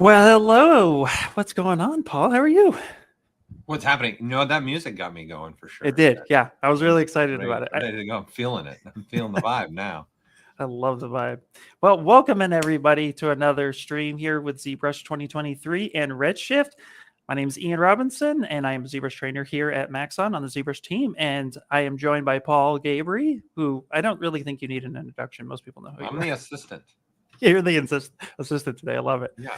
Well, hello. What's going on, Paul? How are you? What's happening? You know, that music got me going for It sure. did. Yeah, I was I'm really excited ready, about it. ready to go. I'm feeling it. I'm feeling the vibe now. I love the vibe. Well, welcome in everybody to another stream here with ZBrush 2023 and Redshift. My name is Ian Robinson, and I am a ZBrush trainer here at Maxon on the ZBrush team. And I am joined by Paul Gabry, who I don't really think you need an introduction. Most people know who you I'm are. the assistant. You're the assistant today. I love it. Yeah.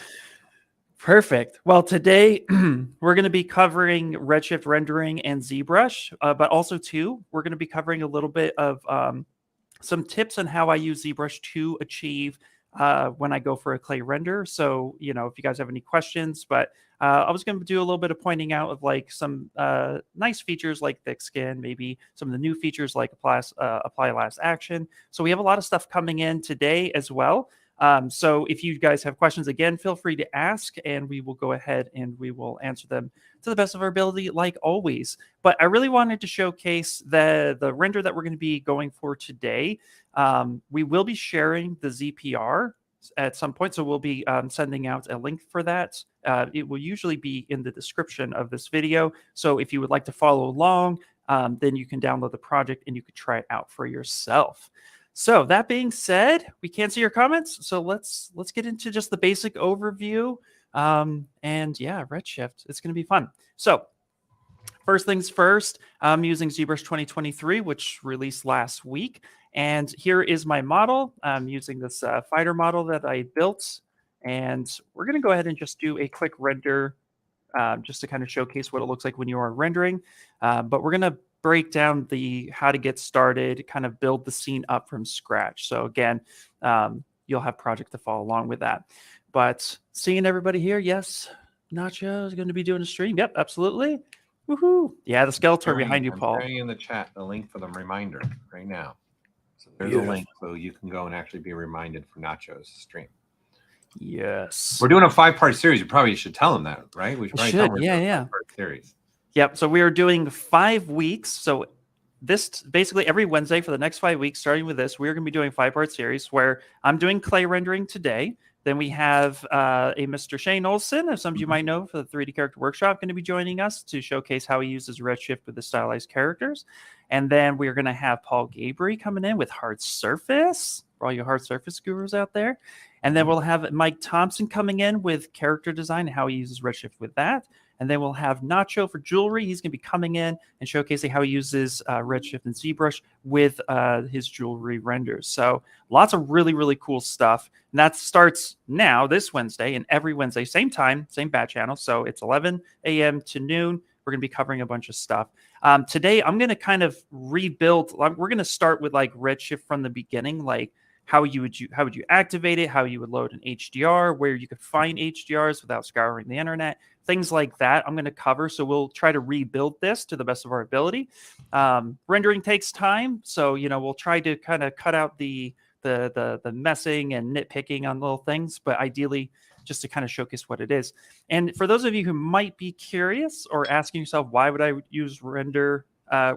Perfect. Well, today we're going to be covering Redshift rendering and ZBrush, but also too, we're going to be covering a little bit of some tips on how I use ZBrush to achieve when I go for a clay render. So, if you guys have any questions, but I was going to do a little bit of pointing out of like some nice features like thick skin, maybe some of the new features like apply last action. So we have a lot of stuff coming in today as well. So if you guys have questions, again, feel free to ask, and we will go ahead and we will answer them to the best of our ability, like always. But I really wanted to showcase the render that we're going to be going for today. We will be sharing the ZPR at some point, so we'll be sending out a link for that. It will usually be in the description of this video. So if you would like to follow along, then you can download the project and you could try it out for yourself. So that being said, we can't see your comments, so let's get into just the basic overview. And yeah, Redshift, it's going to be fun. So first things first, I'm using ZBrush 2023, which released last week. And here is my model. I'm using this fighter model that I built. And we're going to go ahead and just do a quick render just to kind of showcase what it looks like when you are rendering. But we're going to break down the how to get started, kind of build the scene up from scratch. So again, you'll have project to follow along with that. But seeing everybody here, yes, Nacho is going to be doing a stream. Yep, absolutely. Woohoo! Yeah, the Skeletor behind you, I'm Paul. sharing in the chat the link for the reminder right now. So there's Beautiful. a link so you can go and actually be reminded for Nacho's stream. Yes. We're doing a 5-part series. You probably should tell them that, right? We should probably tell them Yeah. 5-part series. Yep. So we are doing 5 weeks. So this basically every Wednesday for the next 5 weeks, starting with this, we're going to be doing 5-part series where I'm doing clay rendering today. Then we have a Mr. Shane Olson, as some of you might know, for the 3D Character Workshop, going to be joining us to showcase how he uses Redshift with the stylized characters. And then we're going to have Paul Gabry coming in with Hard Surface, for all you hard surface gurus out there. And then we'll have Mike Thompson coming in with character design, how he uses Redshift with that. And then we'll have Nacho for jewelry. He's going to be coming in and showcasing how he uses Redshift and ZBrush with his jewelry renders. So lots of really, really cool stuff. And that starts now, this Wednesday, and every Wednesday, same time, same bat channel. So it's 11 a.m. to noon. We're going to be covering a bunch of stuff. Today, I'm going to kind of rebuild. We're going to start with like Redshift from the beginning, like how would you activate it, how you would load an HDR, where you could find HDRs without scouring the internet, things like that I'm going to cover. So we'll try to rebuild this to the best of our ability. Rendering takes time, so we'll try to kind of cut out the messing and nitpicking on little things, but ideally just to kind of showcase what it is. And for those of you who might be curious or asking yourself, why would I use render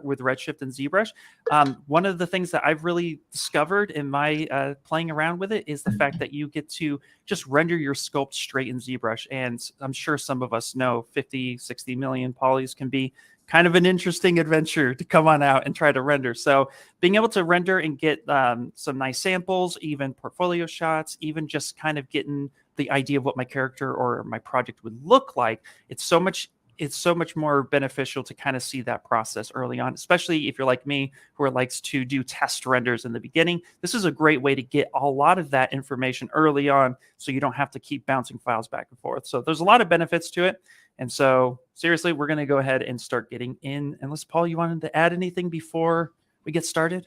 with Redshift and ZBrush? One of the things that I've really discovered in my playing around with it is the fact that you get to just render your sculpt straight in ZBrush. And I'm sure some of us know 50, 60 million polys can be kind of an interesting adventure to come on out and try to render. So being able to render and get some nice samples, even portfolio shots, even just kind of getting the idea of what my character or my project would look like, it's so much more beneficial to kind of see that process early on, especially if you're like me, who likes to do test renders in the beginning. This is a great way to get a lot of that information early on, so you don't have to keep bouncing files back and forth. So there's a lot of benefits to it. And so seriously, we're going to go ahead and start getting in. Unless, Paul, you wanted to add anything before we get started?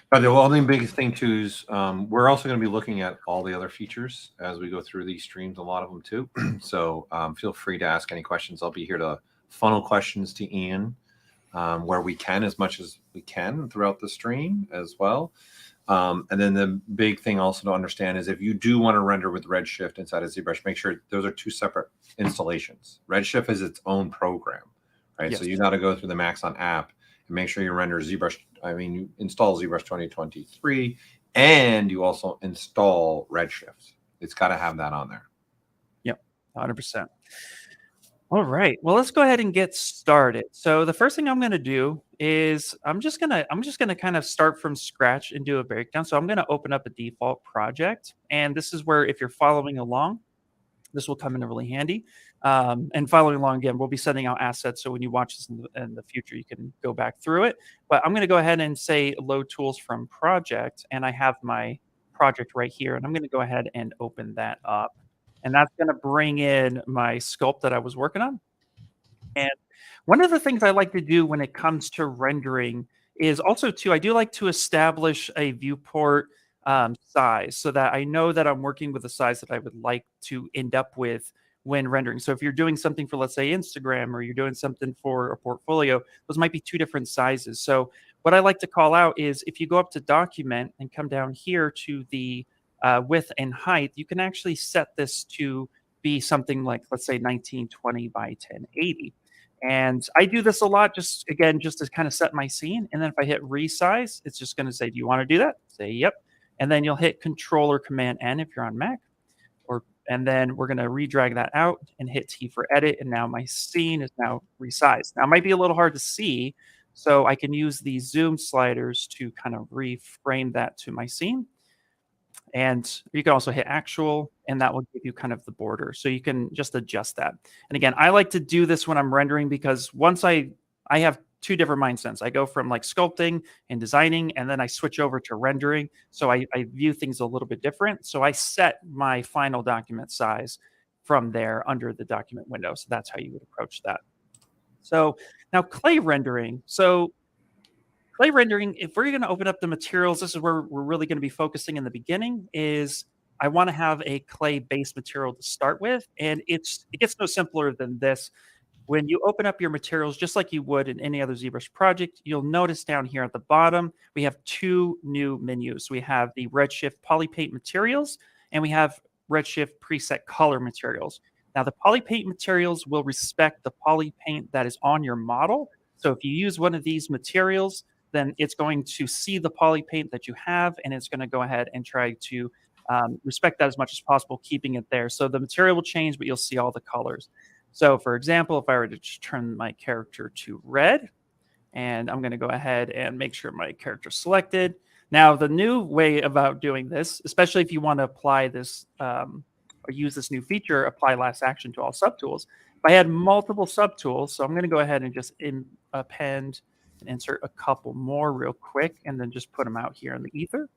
But the only big thing too is we're also going to be looking at all the other features as we go through these streams, a lot of them too. So feel free to ask any questions. I'll be here to funnel questions to Ian where we can, as much as we can throughout the stream as well. And then the big thing also to understand is if you do want to render with Redshift inside of ZBrush, make sure those are 2 separate installations. Redshift is its own program, right? Yes. So you got to go through the Maxon app and make sure you render ZBrush. I mean, you install ZBrush 2023 and you also install Redshift It's got to have that on there. Yep, 100%. All right. Well, let's go ahead and get started. So the first thing I'm going to do is I'm just going to kind of start from scratch and do a breakdown. So I'm going to open up a default project, and this is where if you're following along, this will come in really handy. And following along again, we'll be sending out assets. So when you watch this in the future, you can go back through it. But I'm going to go ahead and say load tools from project. And I have my project right here. And I'm going to go ahead and open that up. And that's going to bring in my sculpt that I was working on. And one of the things I like to do when it comes to rendering is also I do like to establish a viewport size so that I know that I'm working with a size that I would like to end up with when rendering. So if you're doing something for, let's say, Instagram, or you're doing something for a portfolio, those might be two different sizes. So what I like to call out is if you go up to document and come down here to the width and height, you can actually set this to be something like, let's say, 1920 by 1080. And I do this a lot, just to kind of set my scene. And then if I hit resize, it's just going to say, do you want to do that? Say, yep. And then you'll hit Control or Command N if you're on Mac. And then we're going to redrag that out and hit T for edit. And now my scene is now resized. Now it might be a little hard to see, so I can use the zoom sliders to kind of reframe that to my scene. And you can also hit actual, and that will give you kind of the border. So you can just adjust that. And again, I like to do this when I'm rendering because once I have two different mindsets. I go from like sculpting and designing, and then I switch over to rendering. So I view things a little bit different. So I set my final document size from there under the document window. So that's how you would approach that. So now clay rendering. So clay rendering, if we're going to open up the materials, this is where we're really going to be focusing in the beginning, is I want to have a clay base material to start with. And it gets no simpler than this. When you open up your materials, just like you would in any other ZBrush project, you'll notice down here at the bottom, we have two new menus. We have the Redshift Polypaint Materials, and we have Redshift Preset Color Materials. Now, the Polypaint Materials will respect the polypaint that is on your model. So if you use one of these materials, then it's going to see the polypaint that you have, and it's going to go ahead and try to respect that as much as possible, keeping it there. So the material will change, but you'll see all the colors. So for example, if I were to just turn my character to red, and I'm going to go ahead and make sure my character's selected. Now, the new way about doing this, especially if you want to apply this or use this new feature, apply last action to all subtools. If I had multiple subtools, so I'm going to go ahead and just append and insert a couple more real quick, and then just put them out here in the ether.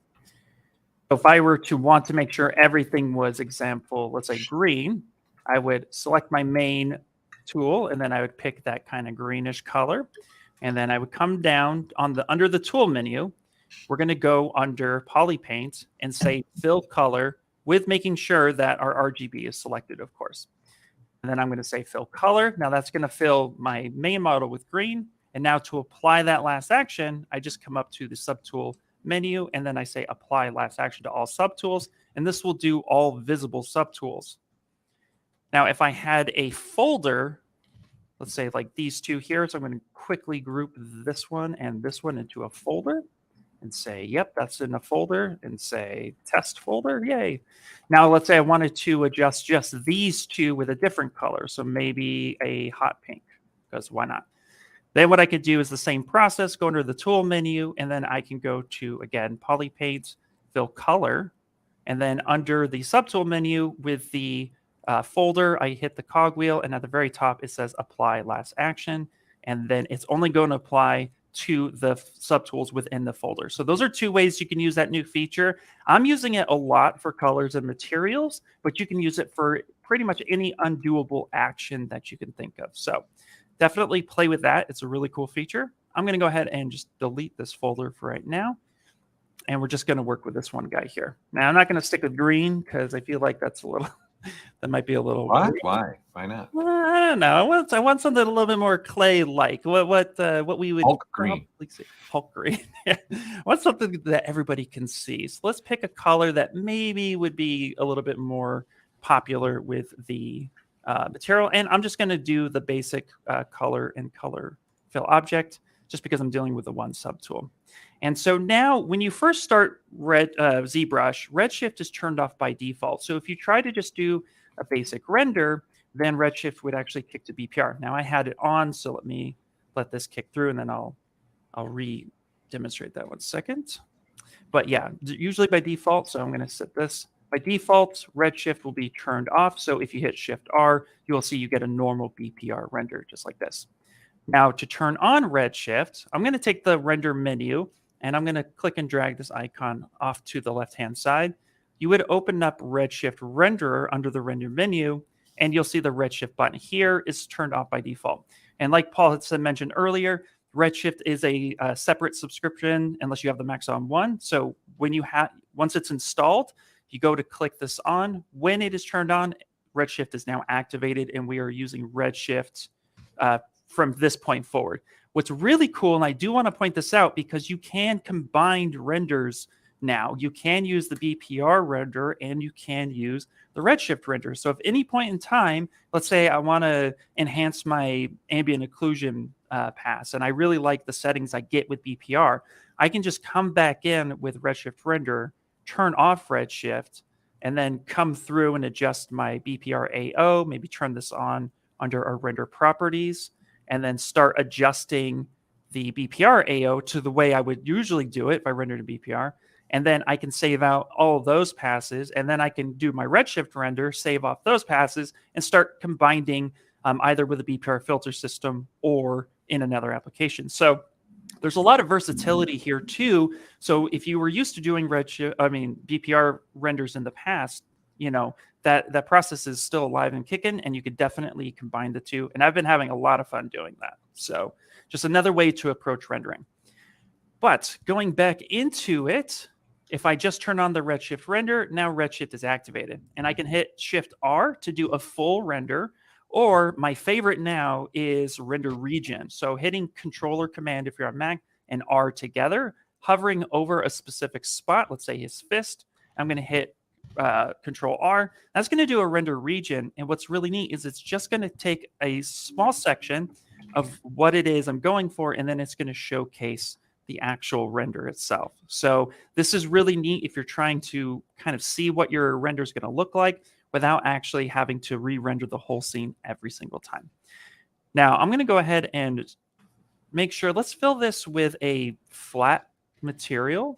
So if I were to want to make sure everything was example, let's say green, I would select my main tool, and then I would pick that kind of greenish color. And then I would come down under the tool menu. We're going to go under Polypaint and say fill color, with making sure that our RGB is selected, of course. And then I'm going to say fill color. Now that's going to fill my main model with green. And now to apply that last action, I just come up to the subtool menu, and then I say apply last action to all subtools. And this will do all visible subtools. Now, if I had a folder, let's say like these two here, so I'm going to quickly group this one and this one into a folder and say, yep, that's in a folder, and say test folder, yay. Now, let's say I wanted to adjust just these two with a different color, so maybe a hot pink, because why not? Then what I could do is the same process, go under the tool menu, and then I can go to, again, Polypaint, fill color, and then under the subtool menu with the folder, I hit the cogwheel, and at the very top it says apply last action, and then it's only going to apply to the subtools within the folder. So those are two ways you can use that new feature. I'm using it a lot for colors and materials, but you can use it for pretty much any undoable action that you can think of. So definitely play with that. It's a really cool feature. I'm going to go ahead and just delete this folder for right now. And we're just going to work with this one guy here. Now, I'm not going to stick with green because I feel like that's a little, that might be a little. What? Why? Why not? Well, I don't know. I want something a little bit more clay-like. What we would Hulk green. See. Hulk green. I want something that everybody can see. So let's pick a color that maybe would be a little bit more popular with the material. And I'm just going to do the basic color and color fill object, just because I'm dealing with the one subtool. And so now when you first start ZBrush, Redshift is turned off by default. So if you try to just do a basic render, then Redshift would actually kick to BPR. Now I had it on, so let me let this kick through, and then I'll re-demonstrate that 1 second. But yeah, usually by default, so I'm going to set this. By default, Redshift will be turned off. So if you hit Shift R, you will see you get a normal BPR render, just like this. Now to turn on Redshift, I'm going to take the render menu, and I'm going to click and drag this icon off to the left-hand side. You would open up Redshift Renderer under the render menu, and you'll see the Redshift button here is turned off by default. And like Paul had mentioned earlier, Redshift is a separate subscription unless you have the Maxon one. So when you once it's installed, you go to click this on. When it is turned on, Redshift is now activated, and we are using Redshift from this point forward. What's really cool, and I do want to point this out because you can combine renders now. You can use the BPR render and you can use the Redshift render. So if any point in time, let's say I want to enhance my ambient occlusion pass, and I really like the settings I get with BPR, I can just come back in with Redshift render, turn off Redshift, and then come through and adjust my BPR AO, maybe turn this on under our render properties, and then start adjusting the BPR AO to the way I would usually do it if I rendered a BPR. And then I can save out all of those passes, and then I can do my Redshift render, save off those passes, and start combining either with a BPR filter system or in another application. So there's a lot of versatility here too. So if you were used to doing BPR renders in the past, you know, that process is still alive and kicking, and you could definitely combine the two. And I've been having a lot of fun doing that. So just another way to approach rendering. But going back into it, if I just turn on the Redshift render, now Redshift is activated, and I can hit Shift R to do a full render, or my favorite now is render region. So hitting Controller Command if you're on Mac and R together, hovering over a specific spot, let's say his fist, I'm going to hit Control R. That's going to do a render region, and what's really neat is it's just going to take a small section of what it is I'm going for, and then it's going to showcase the actual render itself. So this is really neat if you're trying to kind of see what your render is going to look like without actually having to re-render the whole scene every single time. Now I'm going to go ahead and make sure, let's fill this with a flat material.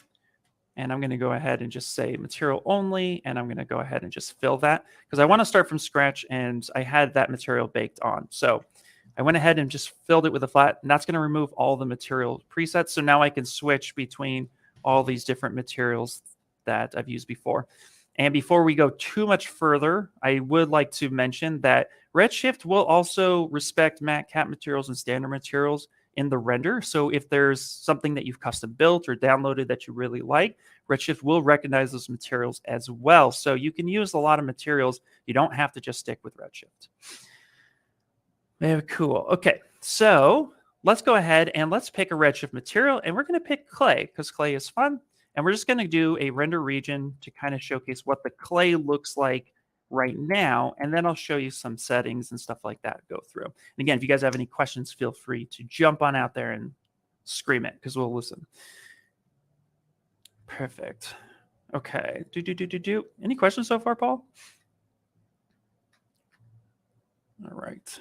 And I'm going to go ahead and just say material only, and I'm going to go ahead and just fill that because I want to start from scratch, and I had that material baked on. So I went ahead and just filled it with a flat, and that's going to remove all the material presets. So now I can switch between all these different materials that I've used before. And before we go too much further, I would like to mention that Redshift will also respect matte cap materials and standard materials in the render. So if there's something that you've custom built or downloaded that you really like, Redshift will recognize those materials as well. So you can use a lot of materials. You don't have to just stick with Redshift. Very cool. Okay, so let's go ahead and let's pick a Redshift material, and we're going to pick clay because clay is fun. And we're just going to do a render region to kind of showcase what the clay looks like right now. And then I'll show you some settings and stuff like that go through. And again, if you guys have any questions, feel free to jump on out there and scream it because we'll listen. Perfect. Okay. Any questions so far, Paul? All right.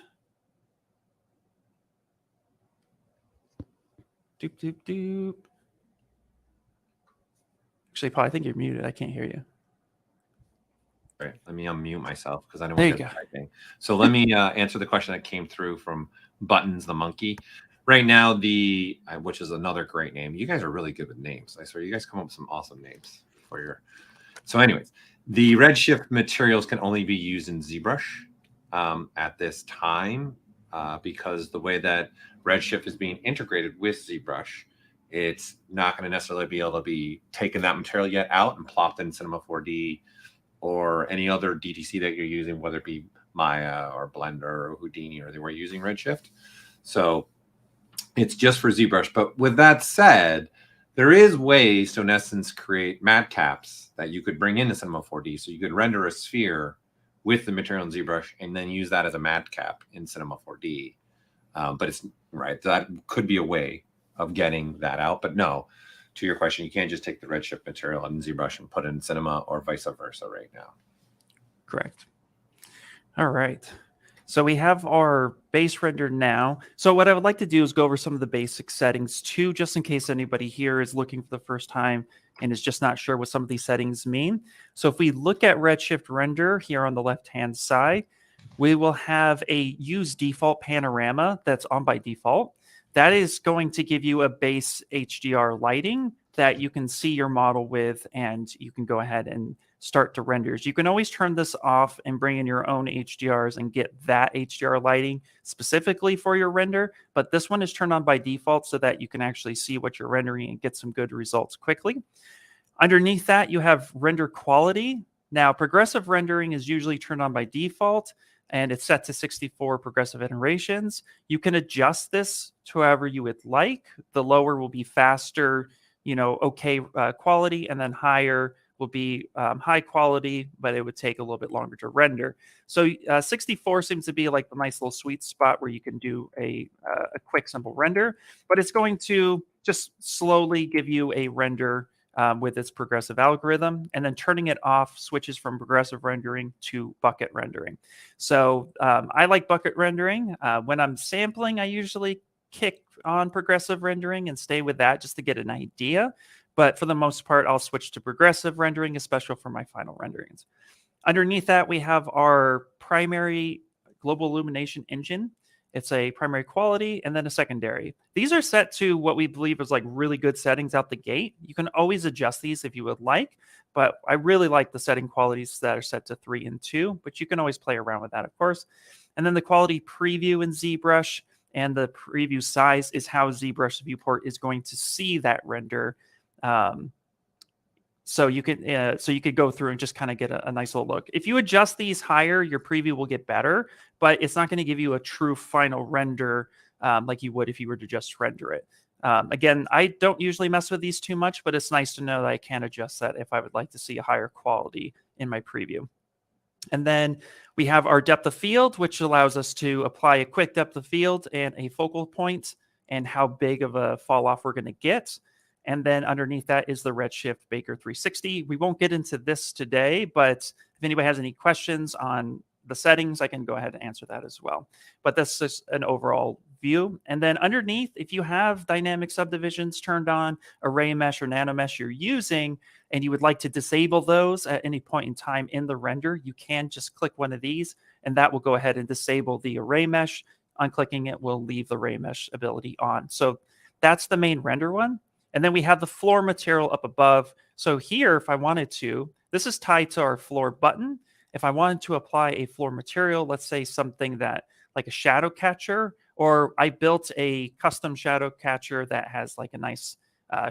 Doop. Actually, Paul, I think you're muted. I can't hear you. Right. Let me unmute myself because I don't There want you to go. typing. So let me answer the question that came through from Buttons the Monkey. Right now, which is another great name. You guys are really good with names. I swear, you guys come up with some awesome names for your. So, anyways, the Redshift materials can only be used in ZBrush at this time because the way that Redshift is being integrated with ZBrush, it's not going to necessarily be able to be taken that material yet out and plopped in Cinema 4D or any other DTC that you're using, whether it be Maya or Blender or Houdini, or they were using Redshift. So it's just for ZBrush. But with that said, there is ways to, in essence, create matte caps that you could bring into Cinema 4D. So you could render a sphere with the material in ZBrush and then use that as a matte cap in Cinema 4D. But it's right. That could be a way of getting that out. But no, to your question, you can't just take the Redshift material in ZBrush and put it in Cinema or vice versa right now. Correct. All right. So we have our base rendered now. So what I would like to do is go over some of the basic settings too, just in case anybody here is looking for the first time and is just not sure what some of these settings mean. So if we look at Redshift render here on the left-hand side, we will have a use default panorama that's on by default. That is going to give you a base HDR lighting that you can see your model with, and you can go ahead and start to renders. You can always turn this off and bring in your own HDRs and get that HDR lighting specifically for your render, but this one is turned on by default so that you can actually see what you're rendering and get some good results quickly. Underneath that, you have render quality. Now, progressive rendering is usually turned on by default, and it's set to 64 progressive iterations. You can adjust this to however you would like. The lower will be faster, okay quality, and then higher will be high quality, but it would take a little bit longer to render. So 64 seems to be like the nice little sweet spot where you can do a quick, simple render, but it's going to just slowly give you a render with its progressive algorithm, and then turning it off switches from progressive rendering to bucket rendering. So I like bucket rendering. When I'm sampling, I usually kick on progressive rendering and stay with that just to get an idea. But for the most part, I'll switch to progressive rendering, especially for my final renderings. Underneath that, we have our primary global illumination engine. It's a primary quality and then a secondary. These are set to what we believe is like really good settings out the gate. You can always adjust these if you would like, but I really like the setting qualities that are set to 3 and 2, but you can always play around with that, of course. And then the quality preview in ZBrush and the preview size is how ZBrush viewport is going to see that render. So you could go through and just kind of get a nice little look. If you adjust these higher, your preview will get better, but it's not going to give you a true final render like you would if you were to just render it. Again, I don't usually mess with these too much, but it's nice to know that I can adjust that if I would like to see a higher quality in my preview. And then we have our depth of field, which allows us to apply a quick depth of field and a focal point and how big of a fall off we're going to get. And then underneath that is the Redshift Baker 360. We won't get into this today, but if anybody has any questions on the settings, I can go ahead and answer that as well. But that's just an overall view. And then underneath, if you have dynamic subdivisions turned on, array mesh or nano mesh you're using, and you would like to disable those at any point in time in the render, you can just click one of these, and that will go ahead and disable the array mesh. Unclicking it will leave the array mesh ability on. So that's the main render one. And then we have the floor material up above. So here, if I wanted to, this is tied to our floor button. If I wanted to apply a floor material, let's say something that like a shadow catcher, or I built a custom shadow catcher that has like a nice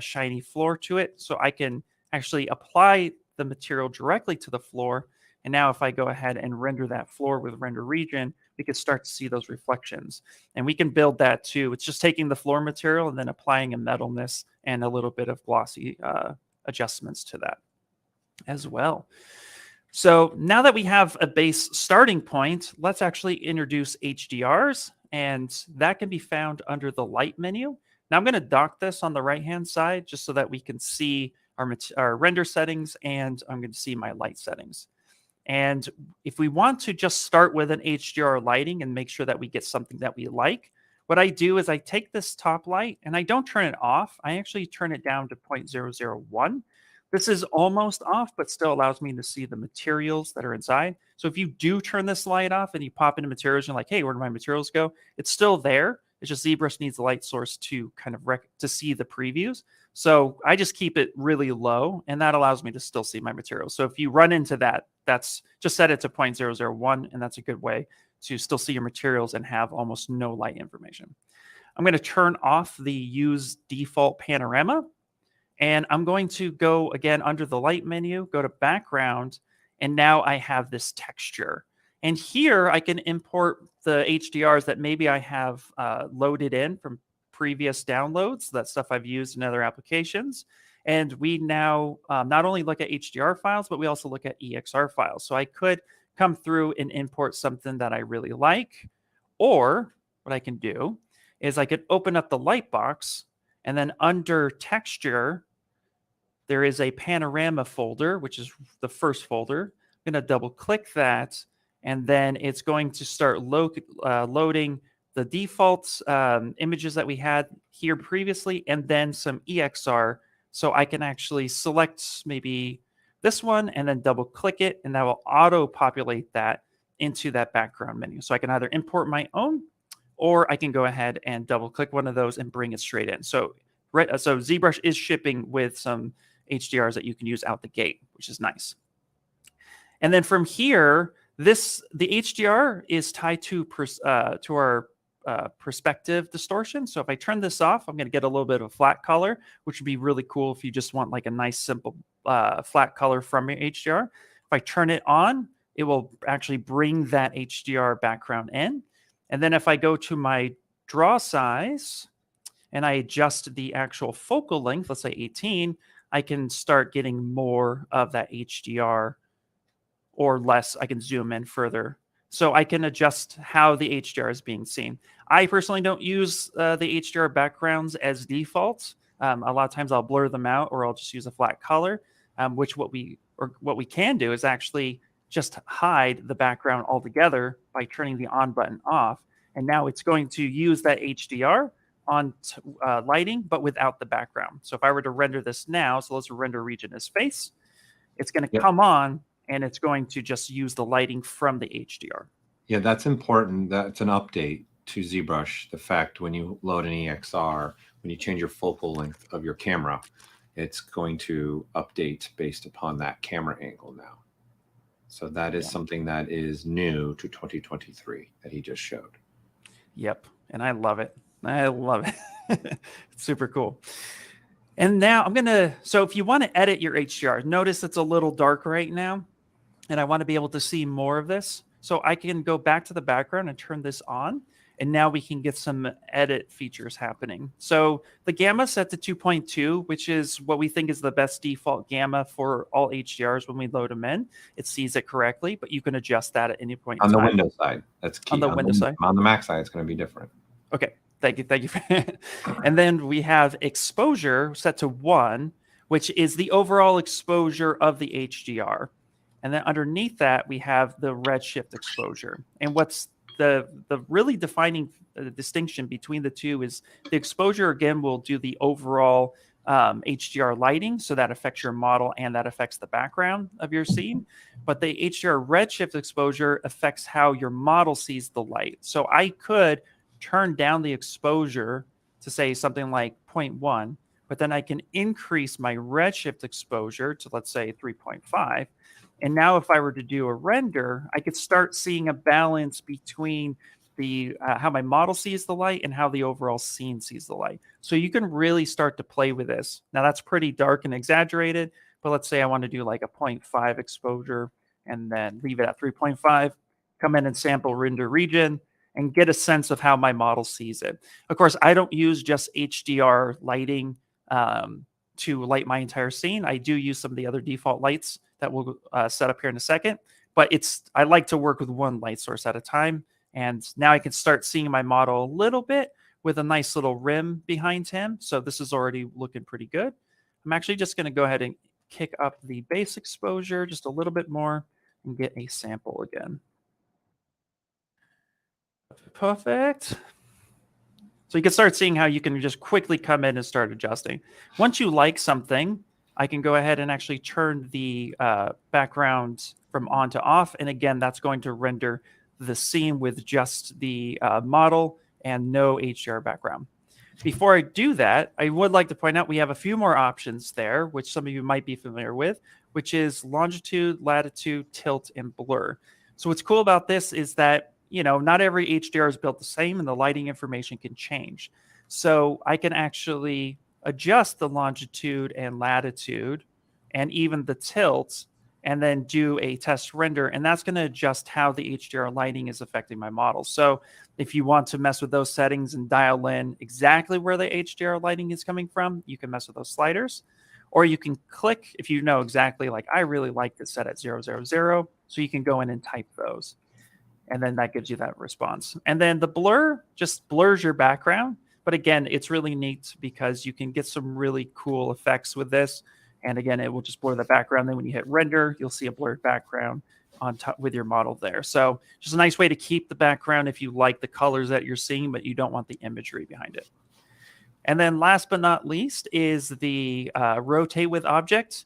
shiny floor to it. So I can actually apply the material directly to the floor. And now if I go ahead and render that floor with render region, we can start to see those reflections. And we can build that too. It's just taking the floor material and then applying a metalness and a little bit of glossy adjustments to that as well. So now that we have a base starting point, let's actually introduce HDRs, and that can be found under the light menu. Now I'm going to dock this on the right-hand side just so that we can see our render settings, and I'm going to see my light settings. And if we want to just start with an HDR lighting and make sure that we get something that we like, what I do is I take this top light and I don't turn it off. I actually turn it down to 0.001. This is almost off, but still allows me to see the materials that are inside. So if you do turn this light off and you pop into materials and you're like, hey, where do my materials go? It's still there. It's just ZBrush needs the light source to kind of to see the previews. So I just keep it really low, and that allows me to still see my materials. So if you run into that, that's just set it to 0.001, and that's a good way to still see your materials and have almost no light information. I'm going to turn off the use default panorama, and I'm going to go again under the light menu, go to background, and now I have this texture. And here I can import the HDRs that maybe I have loaded in from previous downloads, that stuff I've used in other applications. And we now not only look at HDR files, but we also look at EXR files. So I could come through and import something that I really like. Or what I can do is I could open up the light box, and then under texture, there is a panorama folder, which is the first folder. I'm going to double click that, and then it's going to start loading the default images that we had here previously, and then some EXR. So I can actually select maybe this one and then double click it, and that will auto populate that into that background menu. So I can either import my own, or I can go ahead and double click one of those and bring it straight in. So ZBrush is shipping with some HDRs that you can use out the gate, which is nice. And then from here, the HDR is tied to our perspective distortion. So if I turn this off, I'm going to get a little bit of a flat color, which would be really cool if you just want like a nice simple flat color from your HDR. If I turn it on, it will actually bring that HDR background in. And then if I go to my draw size and I adjust the actual focal length, let's say 18, I can start getting more of that HDR, or less. I can zoom in further. So I can adjust how the HDR is being seen. I personally don't use the HDR backgrounds as default. A lot of times I'll blur them out, or I'll just use a flat color, which what we can do is actually just hide the background altogether by turning the on button off. And now it's going to use that HDR on lighting, but without the background. So if I were to render this now, so let's render region as face, it's going to come on, and it's going to just use the lighting from the HDR. Yeah, that's important. That's an update to ZBrush. The fact when you load an EXR, when you change your focal length of your camera, it's going to update based upon that camera angle now. So that is something that is new to 2023 that he just showed. Yep, and I love it. I love it. It's super cool. And now I'm going to, so if you want to edit your HDR, notice it's a little dark right now, and I want to be able to see more of this. So I can go back to the background and turn this on, and now we can get some edit features happening. So the gamma set to 2.2, which is what we think is the best default gamma for all HDRs when we load them in. It sees it correctly, but you can adjust that at any point in time. On the Windows side, that's key. On the Windows side. On the Mac side, it's going to be different. Okay. Thank you. And then we have exposure set to 1, which is the overall exposure of the HDR. And then underneath that, we have the redshift exposure. And what's the really defining distinction between the two is the exposure, again, will do the overall HDR lighting. So that affects your model and that affects the background of your scene. But the HDR redshift exposure affects how your model sees the light. So I could turn down the exposure to say something like 0.1, but then I can increase my redshift exposure to, let's say, 3.5. And now if I were to do a render, I could start seeing a balance between the how my model sees the light and how the overall scene sees the light. So you can really start to play with this. Now that's pretty dark and exaggerated, but let's say I want to do like a 0.5 exposure and then leave it at 3.5, come in and sample render region, and get a sense of how my model sees it. Of course, I don't use just HDR lighting to light my entire scene. I do use some of the other default lights that we'll set up here in a second, but I like to work with one light source at a time. And now I can start seeing my model a little bit with a nice little rim behind him. So this is already looking pretty good. I'm actually just going to go ahead and kick up the base exposure just a little bit more and get a sample again. Perfect. So you can start seeing how you can just quickly come in and start adjusting. Once you like something, I can go ahead and actually turn the background from on to off. And again, that's going to render the scene with just the model and no HDR background. Before I do that, I would like to point out we have a few more options there, which some of you might be familiar with, which is longitude, latitude, tilt, and blur. So what's cool about this is that not every HDR is built the same, and the lighting information can change. So I can actually adjust the longitude and latitude and even the tilt, and then do a test render. And that's going to adjust how the HDR lighting is affecting my model. So if you want to mess with those settings and dial in exactly where the HDR lighting is coming from, you can mess with those sliders. Or you can click, if you know exactly, like I really like this set at 000, so you can go in and type those. And then that gives you that response. And then the blur just blurs your background. But again, it's really neat because you can get some really cool effects with this. And again, it will just blur the background. Then when you hit render, you'll see a blurred background on top with your model there. So just a nice way to keep the background if you like the colors that you're seeing, but you don't want the imagery behind it. And then last but not least is the rotate with object.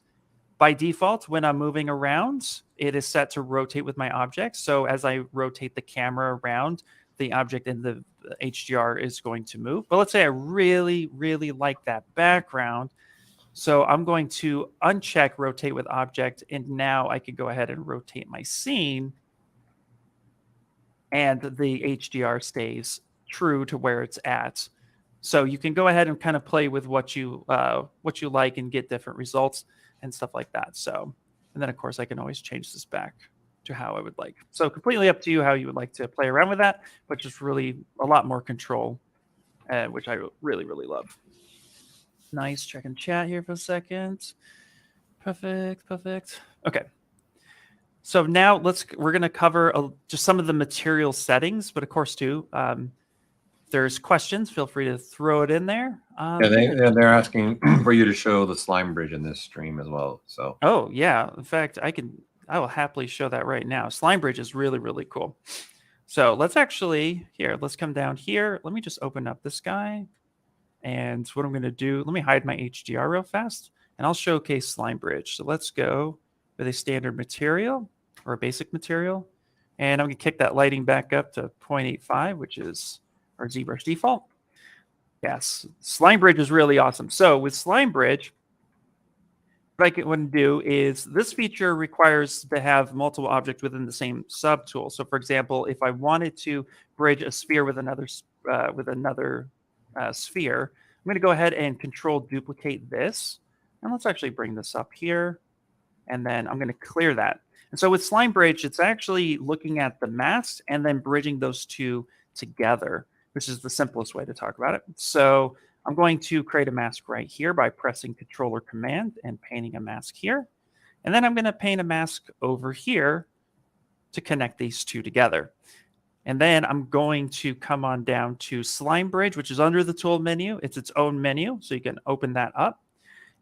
By default, when I'm moving around, it is set to rotate with my object. So as I rotate the camera around, the object in the HDR is going to move. But let's say I really, really like that background. So I'm going to uncheck rotate with object. And now I can go ahead and rotate my scene. And the HDR stays true to where it's at. So you can go ahead and kind of play with what you like and get different results and stuff like that. So, and then of course I can always change this back to how I would like. So completely up to you how you would like to play around with that, but just really a lot more control, which I really, really love. Nice. Checking chat here for a second. Perfect. Perfect. Okay. So now we're going to cover just some of the material settings, but of course too, if there's questions, feel free to throw it in there. They're asking for you to show the slime bridge in this stream as well. So oh yeah, in fact, I will happily show that right now. Slime bridge is really, really cool. So let's come down here. Let me just open up this guy. And what I'm going to do, let me hide my HDR real fast and I'll showcase slime bridge. So let's go with a standard material or a basic material. And I'm going to kick that lighting back up to 0.85, which is our ZBrush default. Yes, slime bridge is really awesome. So with slime bridge, what I want to do is this feature requires to have multiple objects within the same subtool. So for example, if I wanted to bridge a sphere with another sphere, I'm going to go ahead and control duplicate this. And let's actually bring this up here. And then I'm going to clear that. And so with slime bridge, it's actually looking at the mask and then bridging those two together, which is the simplest way to talk about it. So I'm going to create a mask right here by pressing Control or Command and painting a mask here. And then I'm going to paint a mask over here to connect these two together. And then I'm going to come on down to Slime Bridge, which is under the tool menu. It's its own menu, so you can open that up.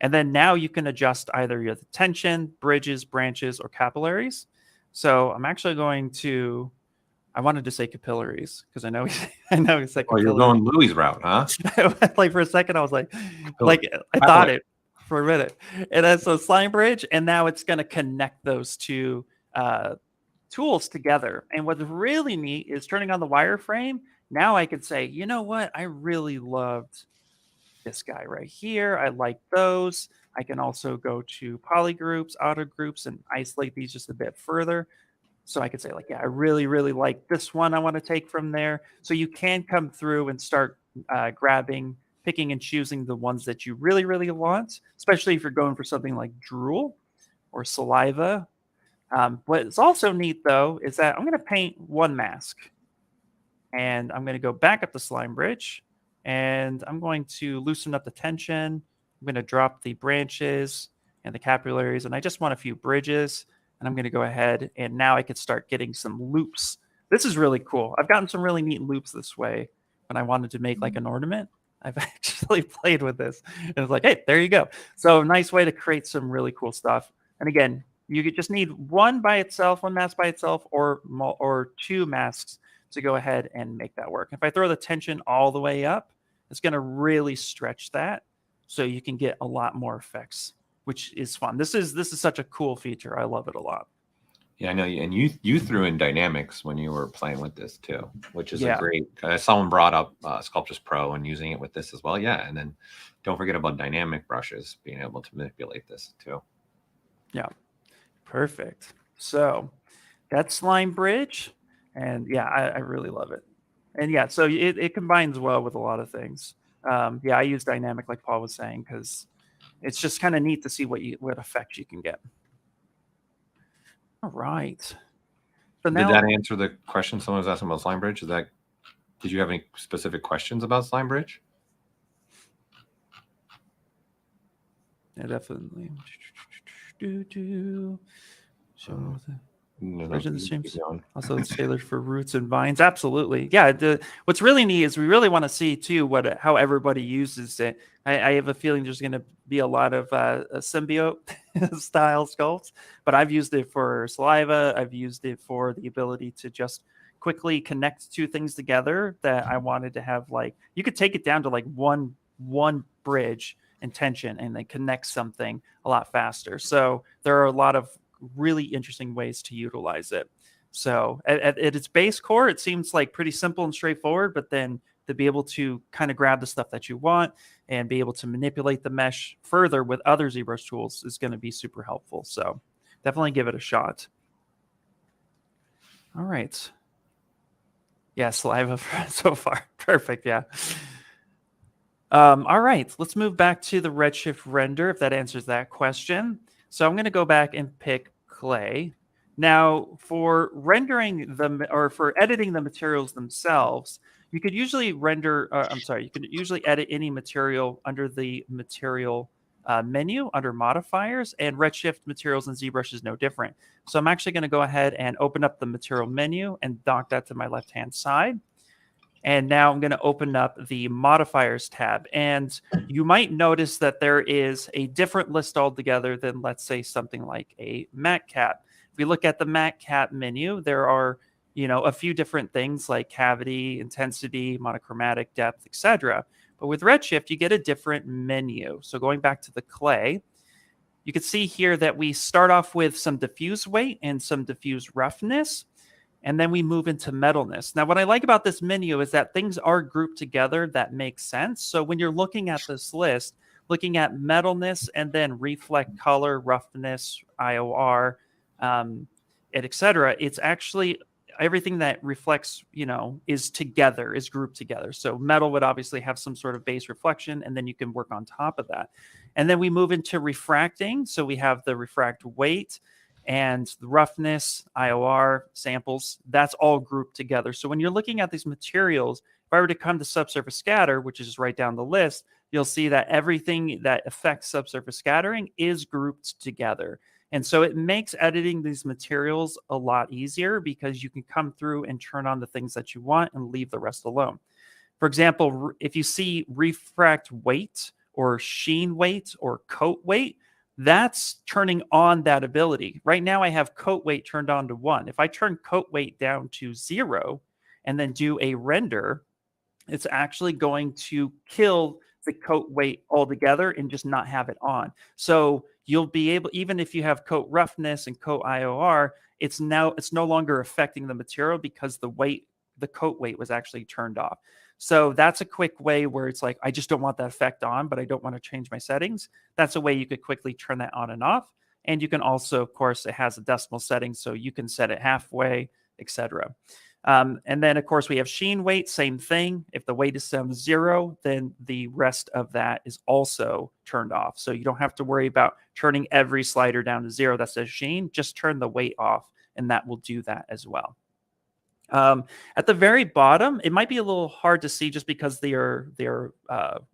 And then now you can adjust either your tension, bridges, branches, or capillaries. So I'm actually going to, I wanted to say capillaries because I know he said capillaries. Oh, you're going Louis' route, huh? Like for a second, I was like I thought it for a minute. And then so Slime Bridge, and now it's going to connect those two tools together. And what's really neat is turning on the wireframe. Now I can say, you know what? I really loved this guy right here. I like those. I can also go to polygroups, auto groups, and isolate these just a bit further. So I could say like, yeah, I really, really like this one. I want to take from there. So you can come through and start grabbing, picking and choosing the ones that you really, really want, especially if you're going for something like drool or saliva. What's also neat, though, is that I'm going to paint one mask. And I'm going to go back up the slime bridge. And I'm going to loosen up the tension. I'm going to drop the branches and the capillaries. And I just want a few bridges. And I'm going to go ahead. And now I can start getting some loops. This is really cool. I've gotten some really neat loops this way when I wanted to make like an ornament. I've actually played with this. And it's like, hey, there you go. So nice way to create some really cool stuff. And again, you could just need one mask by itself, or two masks to go ahead and make that work. If I throw the tension all the way up, it's going to really stretch that so you can get a lot more effects, which is fun. This is such a cool feature. I love it a lot. Yeah, I know. And you threw in dynamics when you were playing with this too, which is a great. Someone brought up Sculptris Pro and using it with this as well. Yeah, and then don't forget about dynamic brushes, being able to manipulate this too. Yeah, perfect. So that's Slime Bridge. And yeah, I really love it. And yeah, so it combines well with a lot of things. Yeah, I use dynamic like Paul was saying because it's just kind of neat to see what effects you can get. All right. So now, did that answer the question someone was asking about Slime Bridge? Did you have any specific questions about Slime Bridge? Yeah, definitely. No, Bridge in the keep streams. going. Also, it's tailored for roots and vines. Absolutely, yeah. What's really neat is we really want to see too how everybody uses it. I have a feeling there's going to be a lot of symbiote style sculpts, but I've used it for saliva. I've used it for the ability to just quickly connect two things together that I wanted to have. Like you could take it down to like one bridge and tension, and then connect something a lot faster. So there are a lot of really interesting ways to utilize it. So at its base core, it seems like pretty simple and straightforward, but then to be able to kind of grab the stuff that you want and be able to manipulate the mesh further with other ZBrush tools is going to be super helpful. So definitely give it a shot. All right. Yeah, saliva so far. Perfect. Yeah. All right, let's move back to the Redshift render if that answers that question. So I'm going to go back and pick clay. Now, for rendering them or for editing the materials themselves, you could usually you could usually edit any material under the material menu under modifiers, and Redshift materials and ZBrush is no different. So I'm actually going to go ahead and open up the material menu and dock that to my left-hand side. And now I'm going to open up the modifiers tab. And you might notice that there is a different list altogether than, let's say, something like a matte cap. If we look at the matte cap menu, there are, a few different things like cavity, intensity, monochromatic, depth, etc. But with Redshift, you get a different menu. So going back to the clay, you can see here that we start off with some diffuse weight and some diffuse roughness. And then we move into metalness. Now, what I like about this menu is that things are grouped together that makes sense. So when you're looking at this list, looking at metalness and then reflect color, roughness, IOR, etc., it's actually everything that reflects, is together, is grouped together. So metal would obviously have some sort of base reflection, and then you can work on top of that. And then we move into refracting. So we have the refract weight, and the roughness, IOR, samples, that's all grouped together. So when you're looking at these materials, if I were to come to subsurface scatter, which is right down the list, you'll see that everything that affects subsurface scattering is grouped together. And so it makes editing these materials a lot easier because you can come through and turn on the things that you want and leave the rest alone. For example, if you see refract weight or sheen weight or coat weight, that's turning on that ability. Right now, I have coat weight turned on to 1. If I turn coat weight down to 0 and then do a render, it's actually going to kill the coat weight altogether and just not have it on. So you'll be able, even if you have coat roughness and coat IOR, it's no longer affecting the material because the coat weight was actually turned off. So that's a quick way where it's like, I just don't want that effect on, but I don't want to change my settings. That's a way you could quickly turn that on and off. And you can also, of course, it has a decimal setting, so you can set it halfway, etc. And then, of course, we have sheen weight, same thing. If the weight is set to 0, then the rest of that is also turned off. So you don't have to worry about turning every slider down to 0 that says sheen. Just turn the weight off, and that will do that as well. At the very bottom, it might be a little hard to see just because they're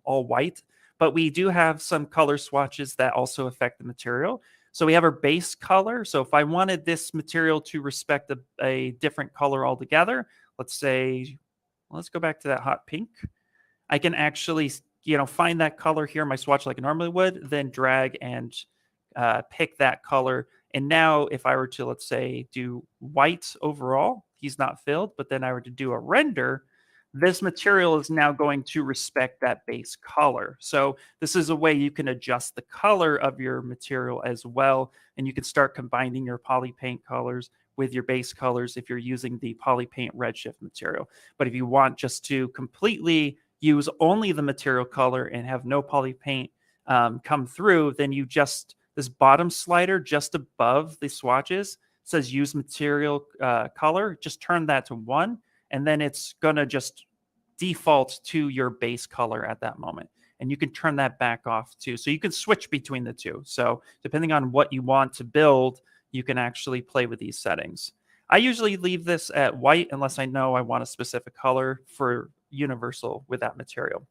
all white, but we do have some color swatches that also affect the material. So we have our base color. So if I wanted this material to respect a different color altogether, let's say, let's go back to that hot pink. I can actually, find that color here in my swatch like I normally would, then drag and pick that color. And now if I were to, let's say, do white overall, he's not filled, but then I were to do a render, this material is now going to respect that base color. So this is a way you can adjust the color of your material as well. And you can start combining your poly paint colors with your base colors if you're using the poly paint Redshift material. But if you want just to completely use only the material color and have no poly paint come through, then you just, this bottom slider just above the swatches says use material color, just turn that to 1, and then it's going to just default to your base color at that moment. And you can turn that back off too. So you can switch between the two. So depending on what you want to build, you can actually play with these settings. I usually leave this at white unless I know I want a specific color for universal with that material.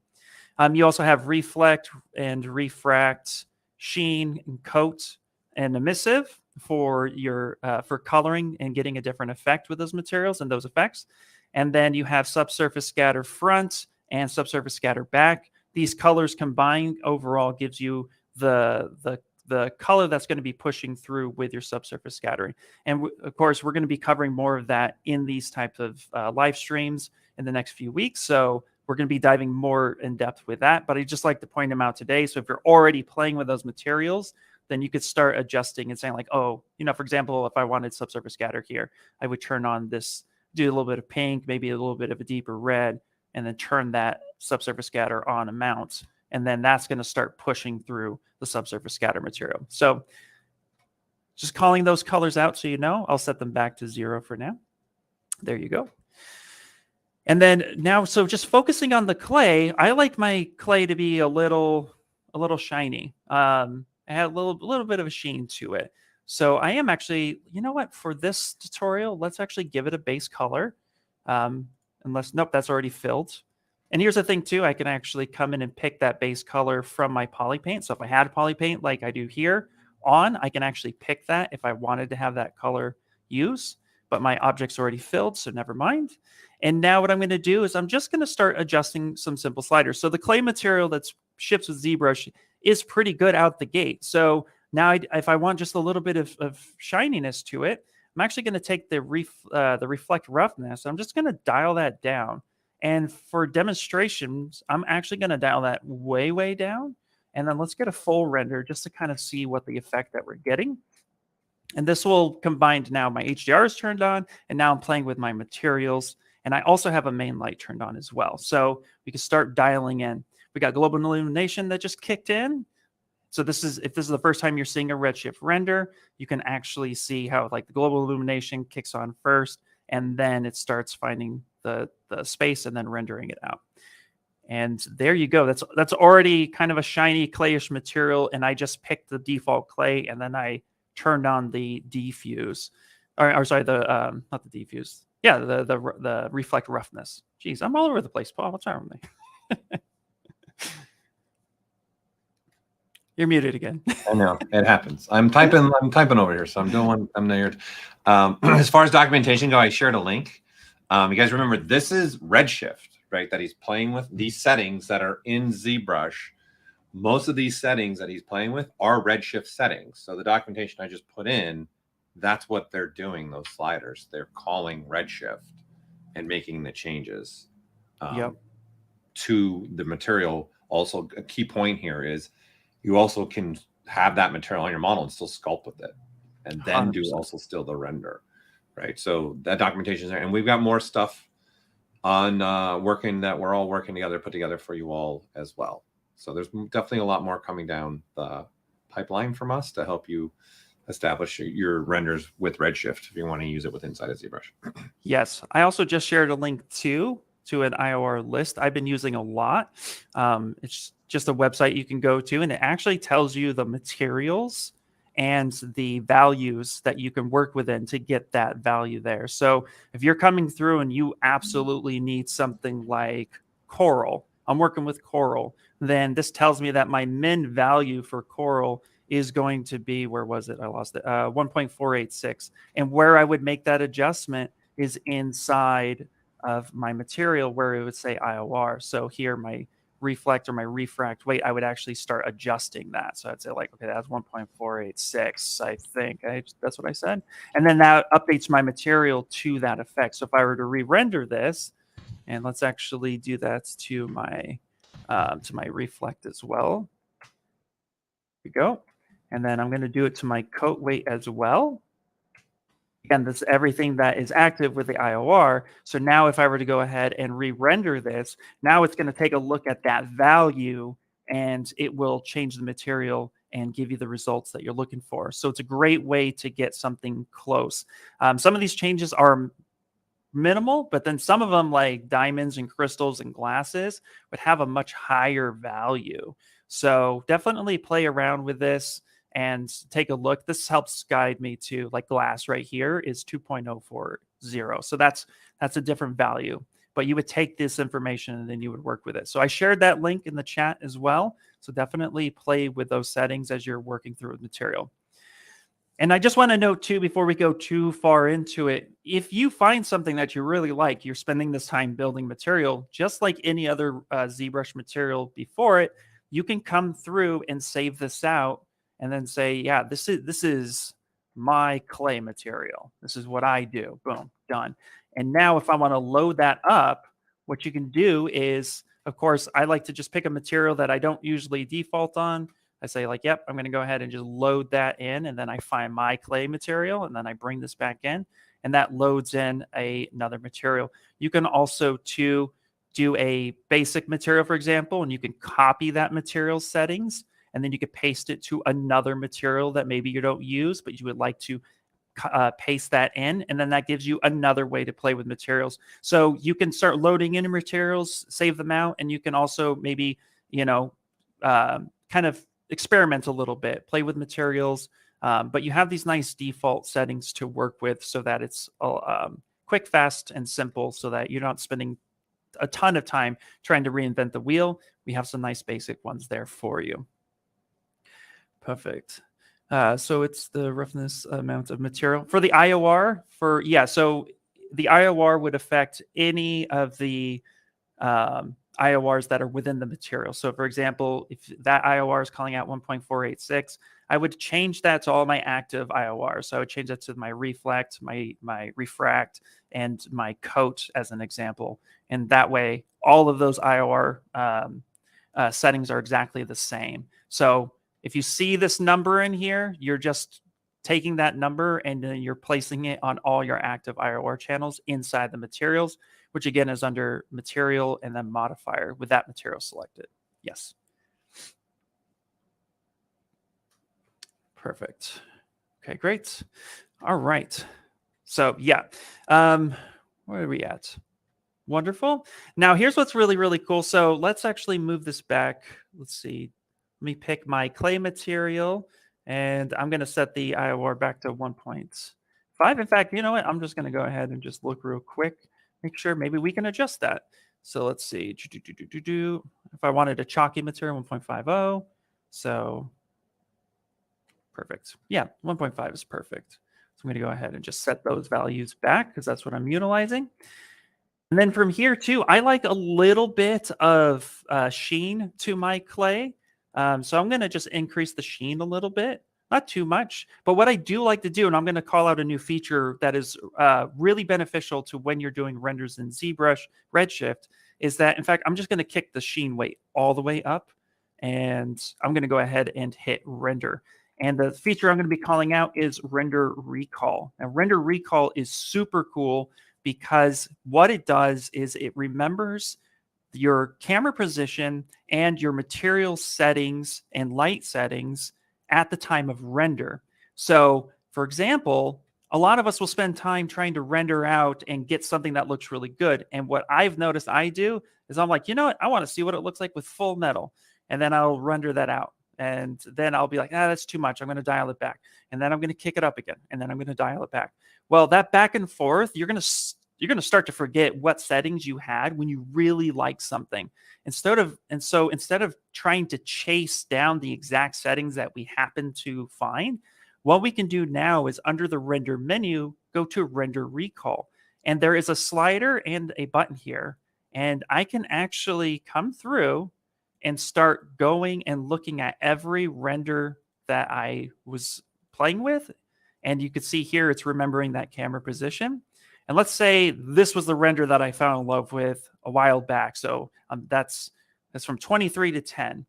You also have reflect and refract, sheen and coat and emissive. for your for coloring and getting a different effect with those materials and those effects. And then you have subsurface scatter front and subsurface scatter back. These colors combined overall gives you the color that's going to be pushing through with your subsurface scattering. And of course, we're going to be covering more of that in these types of live streams in the next few weeks. So we're going to be diving more in depth with that. But I just like to point them out today. So if you're already playing with those materials, then you could start adjusting and saying like, oh, you know, for example, if I wanted subsurface scatter here, I would turn on this, do a little bit of pink, maybe a little bit of a deeper red, and then turn that subsurface scatter on amount. And then that's going to start pushing through the subsurface scatter material. So just calling those colors out so you know, I'll set them back to 0 for now. There you go. And then now, so just focusing on the clay, I like my clay to be a little shiny. It had a little bit of a sheen to it. So I am actually, you know what, for this tutorial, let's actually give it a base color. Unless, nope, that's already filled. And here's the thing too, I can actually come in and pick that base color from my poly paint. So if I had poly paint like I do here on, I can actually pick that if I wanted to have that color use, but my object's already filled, so never mind. And now what I'm going to do is I'm just going to start adjusting some simple sliders. So the clay material that's ships with ZBrush is pretty good out the gate. So now if I want just a little bit of shininess to it, I'm actually going to take the reflect roughness. I'm just going to dial that down. And for demonstrations, I'm actually going to dial that way, way down. And then let's get a full render just to kind of see what the effect that we're getting. And this will combine now my HDR is turned on, and now I'm playing with my materials. And I also have a main light turned on as well. So we can start dialing in. We got global illumination that just kicked in. So this is, if this is the first time you're seeing a Redshift render, you can actually see how like the global illumination kicks on first, and then it starts finding the space and then rendering it out. And there you go. That's already kind of a shiny clayish material. And I just picked the default clay, and then I turned on the diffuse, or sorry, the not the diffuse. Yeah, the reflect roughness. Jeez, I'm all over the place, Paul. What's wrong with me? You're muted again. I know it happens. I'm typing over here, so I'm there. As far as documentation go, I shared a link. You guys remember this is Redshift, right? That he's playing with these settings that are in ZBrush. Most of these settings that he's playing with are Redshift settings. So the documentation I just put in, that's what they're doing. Those sliders, they're calling Redshift and making the changes to the material. Also, a key point here is you also can have that material on your model and still sculpt with it, and then 100%. Do also still the render, right? So that documentation is there, and we've got more stuff on that we're all working together, put together for you all as well. So there's definitely a lot more coming down the pipeline from us to help you establish your renders with Redshift if you want to use it with inside of ZBrush. Yes, I also just shared a link to an IOR list I've been using a lot. It's just a website you can go to, and it actually tells you the materials and the values that you can work within to get that value there. So if you're coming through and you absolutely need something like coral, I'm working with coral, then this tells me that my min value for coral is going to be, where was it? I lost it, 1.486. And where I would make that adjustment is inside of my material where it would say IOR. So here, my reflect or my refract weight, I would actually start adjusting that. So I'd say like, okay, that's 1.486, I think. That's what I said. And then that updates my material to that effect. So if I were to re-render this, and let's actually do that to my reflect as well. Here we go. And then I'm going to do it to my coat weight as well. Again, this is everything that is active with the IOR. So now if I were to go ahead and re-render this, now it's going to take a look at that value, and it will change the material and give you the results that you're looking for. So it's a great way to get something close. Some of these changes are minimal, but then some of them, like diamonds and crystals and glasses, would have a much higher value. So definitely play around with this and take a look. This helps guide me to, like, glass right here is 2.040. So that's a different value, but you would take this information and then you would work with it. So I shared that link in the chat as well. So definitely play with those settings as you're working through the material. And I just want to note too, before we go too far into it, if you find something that you really like, you're spending this time building material, just like any other ZBrush material before it, you can come through and save this out and then say, yeah, this is my clay material. This is what I do. Boom, done. And now if I want to load that up, what you can do is, of course, I like to just pick a material that I don't usually default on. I say like, yep, I'm going to go ahead and just load that in. And then I find my clay material and then I bring this back in and that loads in another material. You can also do a basic material, for example, and you can copy that material settings and then you could paste it to another material that maybe you don't use, but you would like to paste that in, and then that gives you another way to play with materials. So you can start loading in materials, save them out, and you can also maybe, kind of experiment a little bit, play with materials, but you have these nice default settings to work with so that it's quick, fast, and simple so that you're not spending a ton of time trying to reinvent the wheel. We have some nice basic ones there for you. Perfect. So it's the roughness amount of material for the IOR so the IOR would affect any of the IORs that are within the material. So for example, if that IOR is calling out 1.486, I would change that to all my active IORs. So I would change that to my reflect, my refract, and my coat as an example. And that way, all of those IOR settings are exactly the same. So if you see this number in here, you're just taking that number and then you're placing it on all your active IOR channels inside the materials, which again is under material and then modifier with that material selected. Yes. Perfect. Okay, great. All right. So yeah, where are we at? Wonderful. Now here's what's really, really cool. So let's actually move this back. Let's see. Let me pick my clay material and I'm going to set the IOR back to 1.5. In fact, you know what? I'm just going to go ahead and just look real quick, make sure maybe we can adjust that. So let's see. If I wanted a chalky material, 1.50. So perfect. Yeah, 1.5 is perfect. So I'm going to go ahead and just set those values back because that's what I'm utilizing. And then from here too, I like a little bit of sheen to my clay. So I'm going to just increase the sheen a little bit, not too much. But what I do like to do, and I'm going to call out a new feature that is really beneficial to when you're doing renders in ZBrush Redshift, is that, in fact, I'm just going to kick the sheen weight all the way up. And I'm going to go ahead and hit render. And the feature I'm going to be calling out is render recall. Now, render recall is super cool because what it does is it remembers your camera position and your material settings and light settings at the time of render. So, for example, a lot of us will spend time trying to render out and get something that looks really good. And what I've noticed I do is I'm like, you know what? I want to see what it looks like with full metal. And then I'll render that out. And then I'll be like, that's too much. I'm going to dial it back. And then I'm going to kick it up again. And then I'm going to dial it back. Well, that back and forth, you're going to start to forget what settings you had when you really like something. Instead of trying to chase down the exact settings that we happen to find, what we can do now is under the render menu, go to render recall. And there is a slider and a button here. And I can actually come through and start going and looking at every render that I was playing with. And you can see here, it's remembering that camera position. And let's say this was the render that I fell in love with a while back. So that's from 23 to 10.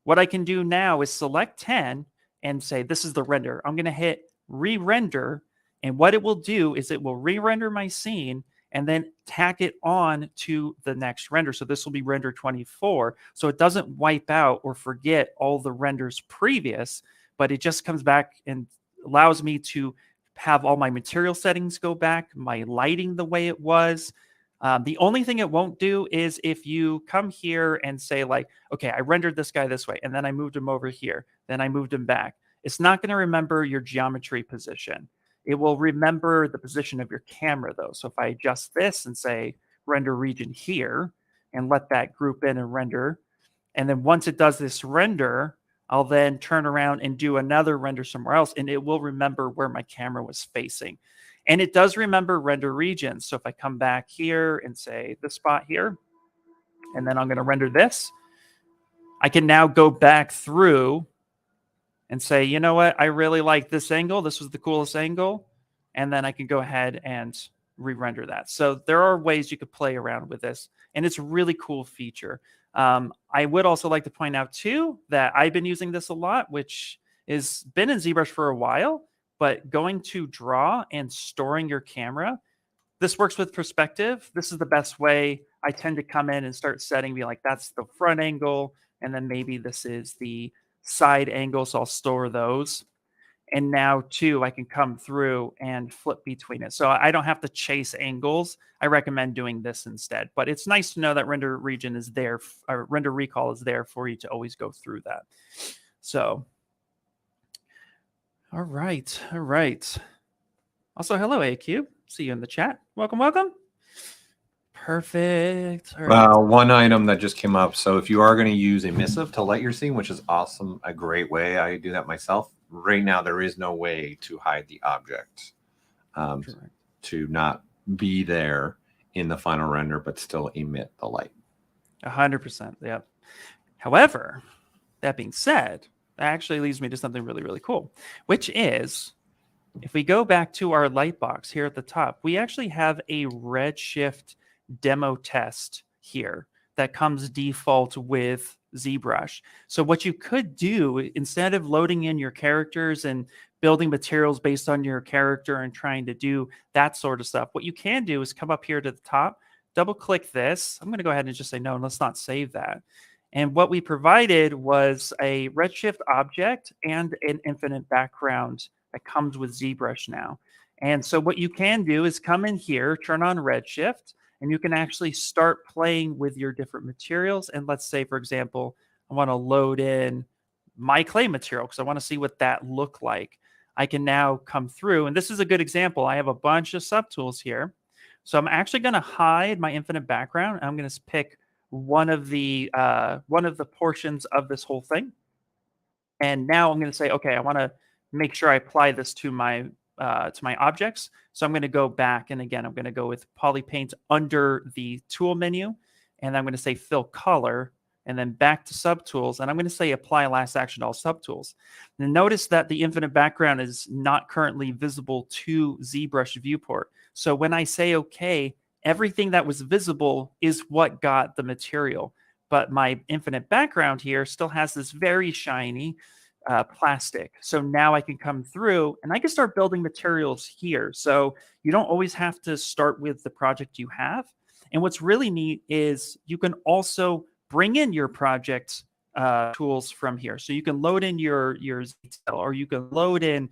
What I can do now is select 10 and say, this is the render. I'm going to hit re-render. And what it will do is it will re-render my scene and then tack it on to the next render. So this will be render 24. So it doesn't wipe out or forget all the renders previous, but it just comes back and allows me to have all my material settings go back, my lighting the way it was. The only thing it won't do is if you come here and say like, okay, I rendered this guy this way, and then I moved him over here, then I moved him back. It's not going to remember your geometry position. It will remember the position of your camera though. So if I adjust this and say render region here and let that group in and render, and then once it does this render, I'll then turn around and do another render somewhere else, and it will remember where my camera was facing. And it does remember render regions. So if I come back here and say this spot here, and then I'm going to render this, I can now go back through and say, you know what, I really like this angle. This was the coolest angle. And then I can go ahead and re-render that. So there are ways you could play around with this, and it's a really cool feature. I would also like to point out too that I've been using this a lot, which has been in ZBrush for a while, but going to draw and storing your camera, this works with perspective. This is the best way. I tend to come in and start setting, be like, that's the front angle, and then maybe this is the side angle, so I'll store those. And now too, I can come through and flip between it. So I don't have to chase angles. I recommend doing this instead. But it's nice to know that render region is there, or render recall is there for you to always go through that. So, all right, all right. Also, hello, ACube. See you in the chat. Welcome, welcome. Perfect. All right. One item that just came up. So if you are going to use emissive to light your scene, which is awesome, a great way. I do that myself. Right now, there is no way to hide the object to not be there in the final render, but still emit the light. 100%. Yep. However, that being said, that actually leads me to something really, really cool, which is if we go back to our light box here at the top, we actually have a Redshift demo test here that comes default with ZBrush. So what you could do, instead of loading in your characters and building materials based on your character and trying to do that sort of stuff, what you can do is come up here to the top, double click this. I'm going to go ahead and just say, no, let's not save that. And what we provided was a Redshift object and an infinite background that comes with ZBrush now. And so what you can do is come in here, turn on Redshift, and you can actually start playing with your different materials. And let's say, for example, I want to load in my clay material because I want to see what that looked like. I can now come through, and this is a good example. I have a bunch of subtools here. So I'm actually going to hide my infinite background. I'm going to pick one of the portions of this whole thing. And now I'm going to say, okay, I want to make sure I apply this to my objects. So I'm going to go back, and again, I'm going to go with Polypaint under the tool menu, and I'm going to say fill color, and then back to subtools, and I'm going to say apply last action to all subtools. And notice that the infinite background is not currently visible to ZBrush viewport. So when I say okay, everything that was visible is what got the material, but my infinite background here still has this very shiny plastic. So now I can come through and I can start building materials here. So you don't always have to start with the project you have. And what's really neat is you can also bring in your project tools from here. So you can load in your detail, or you can load in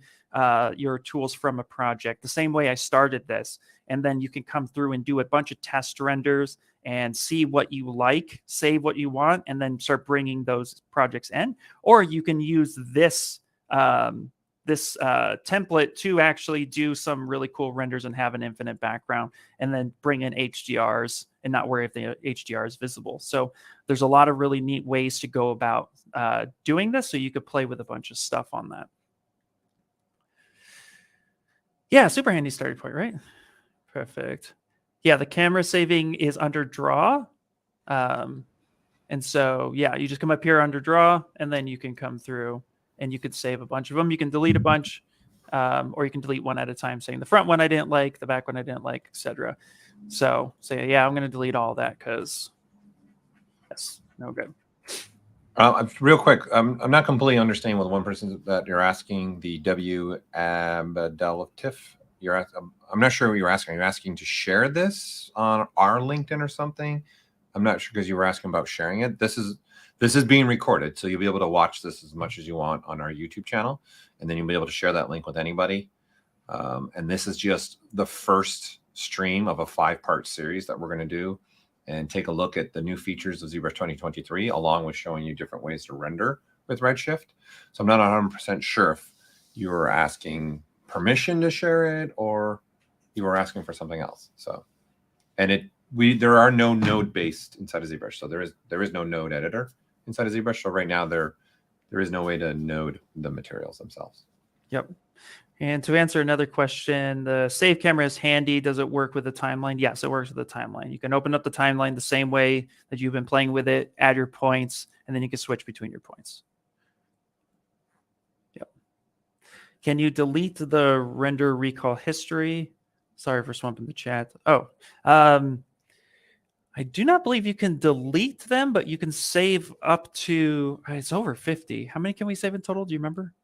your tools from a project the same way I started this. And then you can come through and do a bunch of test renders and see what you like, save what you want, and then start bringing those projects in. Or you can use this template to actually do some really cool renders and have an infinite background, and then bring in HDRs and not worry if the HDR is visible. So there's a lot of really neat ways to go about doing this. So you could play with a bunch of stuff on that. Yeah, super handy starting point, right? Perfect. Yeah, the camera saving is under draw. And so, yeah, you just come up here under draw, and then you can come through and you could save a bunch of them. You can delete a bunch, or you can delete one at a time, saying the front one I didn't like, the back one I didn't like, etc. So say, yeah, I'm going to delete all that because that's no good. Real quick, I'm not completely understanding what the one person that you're asking, the W Abdelatif. I'm not sure what you're asking. Are you asking to share this on our LinkedIn or something? I'm not sure, because you were asking about sharing it. This is being recorded, so you'll be able to watch this as much as you want on our YouTube channel, and then you'll be able to share that link with anybody. And this is just the first stream of a 5-part series that we're going to do, and take a look at the new features of ZBrush 2023, along with showing you different ways to render with Redshift. So I'm not 100% sure if you were asking permission to share it or you were asking for something else. So, and there are no node based inside of ZBrush. So there is no node editor inside of ZBrush. So right now there is no way to node the materials themselves. Yep. And to answer another question, the save camera is handy. Does it work with the timeline? Yes, it works with the timeline. You can open up the timeline the same way that you've been playing with it, add your points, and then you can switch between your points. Yep. Can you delete the render recall history? Sorry for swamping the chat. Oh, I do not believe you can delete them, but you can save up to, it's over 50. How many can we save in total? Do you remember?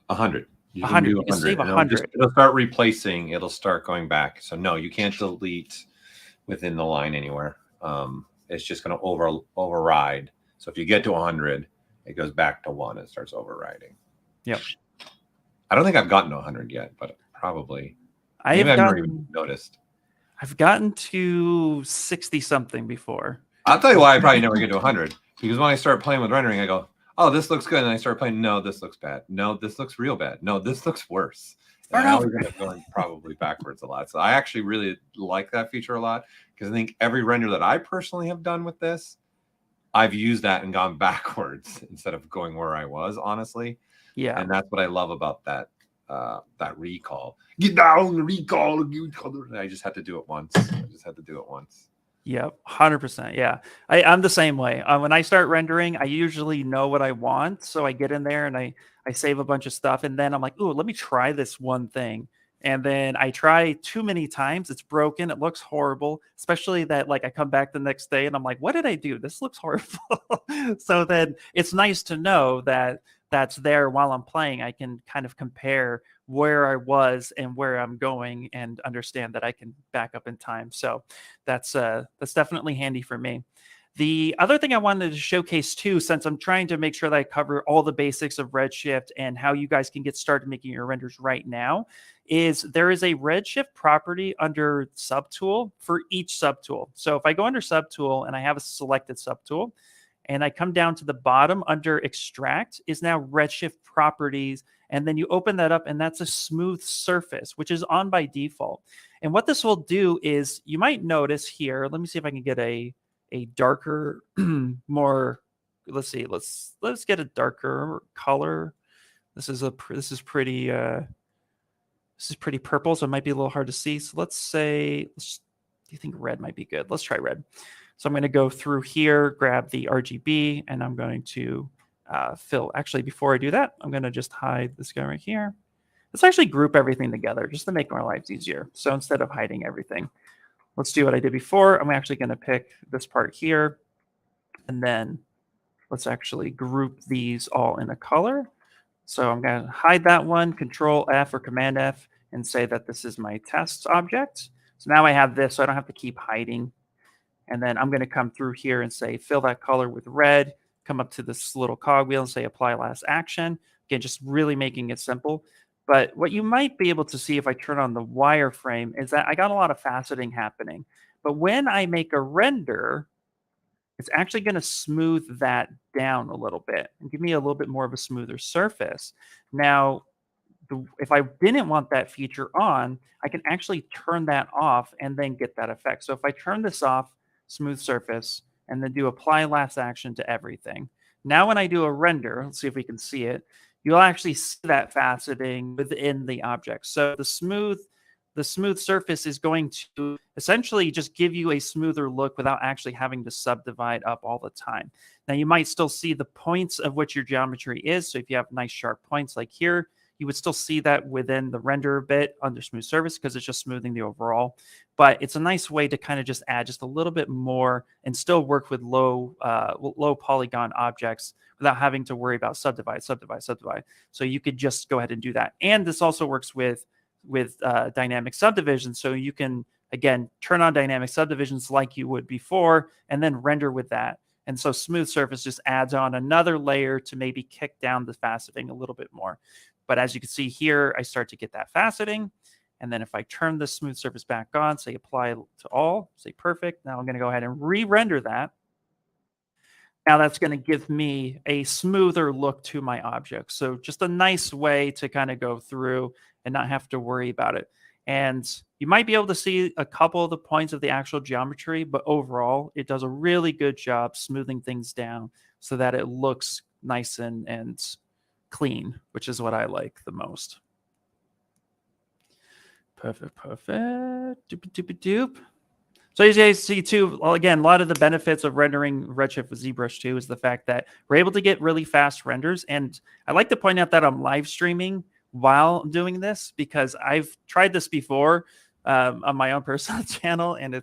100. You 100. can do You can save 100. It'll start replacing. It'll start going back. So no, you can't delete within the line anywhere. It's just going to override. So if you get to 100, it goes back to 1 and starts overriding. Yep. I don't think I've gotten to 100 yet, but probably. I've never even noticed. I've gotten to 60 something before. I'll tell you why I probably never get to 100. Because when I start playing with rendering, I go, oh, this looks good. And I start playing, no, this looks bad. No, this looks real bad. No, this looks worse. And I always end up going probably backwards a lot. So I actually really like that feature a lot because I think every render that I personally have done with this, I've used that and gone backwards instead of going where I was, honestly. Yeah. And that's what I love about that recall. Get down, recall. I just had to do it once. Yep, 100%. Yeah, I'm the same way. When I start rendering, I usually know what I want, so I get in there and I save a bunch of stuff, and then I'm like, ooh, let me try this one thing, and then I try too many times. It's broken. It looks horrible, especially that like I come back the next day and I'm like, what did I do? This looks horrible. So then it's nice to know that that's there while I'm playing. I can kind of compare where I was and where I'm going and understand that I can back up in time. So that's definitely handy for me. The other thing I wanted to showcase too, since I'm trying to make sure that I cover all the basics of Redshift and how you guys can get started making your renders right now, is there is a Redshift property under subtool for each subtool. So if I go under subtool and I have a selected subtool, and I come down to the bottom under extract is now Redshift properties. And then you open that up and that's a smooth surface, which is on by default. And what this will do is you might notice here, let me see if I can get a darker, more, let's see, let's get a darker color. This is pretty purple, so it might be a little hard to see. So let's say, do you think red might be good? Let's try red. So I'm going to go through here, grab the RGB, and I'm going to fill. Actually, before I do that, I'm going to just hide this guy right here. Let's actually group everything together just to make our lives easier. So instead of hiding everything, let's do what I did before. I'm actually going to pick this part here, and then let's actually group these all in a color. So I'm going to hide that one, Control F or Command F, and say that this is my test object. So now I have this, so I don't have to keep hiding. And then I'm going to come through here and say, fill that color with red, come up to this little cogwheel and say, apply last action. Again, just really making it simple. But what you might be able to see if I turn on the wireframe is that I got a lot of faceting happening. But when I make a render, it's actually going to smooth that down a little bit and give me a little bit more of a smoother surface. Now, if I didn't want that feature on, I can actually turn that off and then get that effect. So if I turn this off, smooth surface, and then do apply last action to everything. Now when I do a render, let's see if we can see it, you'll actually see that faceting within the object. So the smooth surface is going to essentially just give you a smoother look without actually having to subdivide up all the time. Now you might still see the points of what your geometry is. So if you have nice sharp points like here, you would still see that within the render bit under smooth surface because it's just smoothing the overall. But it's a nice way to kind of just add just a little bit more and still work with low polygon objects without having to worry about subdivide. So you could just go ahead and do that. And this also works with dynamic subdivision. So you can, again, turn on dynamic subdivisions like you would before and then render with that. And so smooth surface just adds on another layer to maybe kick down the faceting a little bit more. But as you can see here, I start to get that faceting. And then if I turn the smooth surface back on, say apply to all, say perfect. Now I'm going to go ahead and re-render that. Now that's going to give me a smoother look to my object. So just a nice way to kind of go through and not have to worry about it. And you might be able to see a couple of the points of the actual geometry, but overall, it does a really good job smoothing things down so that it looks nice and clean, which is what I like the most. Perfect. Doop. So as you guys see too, well, again, a lot of the benefits of rendering Redshift with ZBrush 2 is the fact that we're able to get really fast renders. And I like to point out that I'm live streaming while doing this because I've tried this before on my own personal channel, and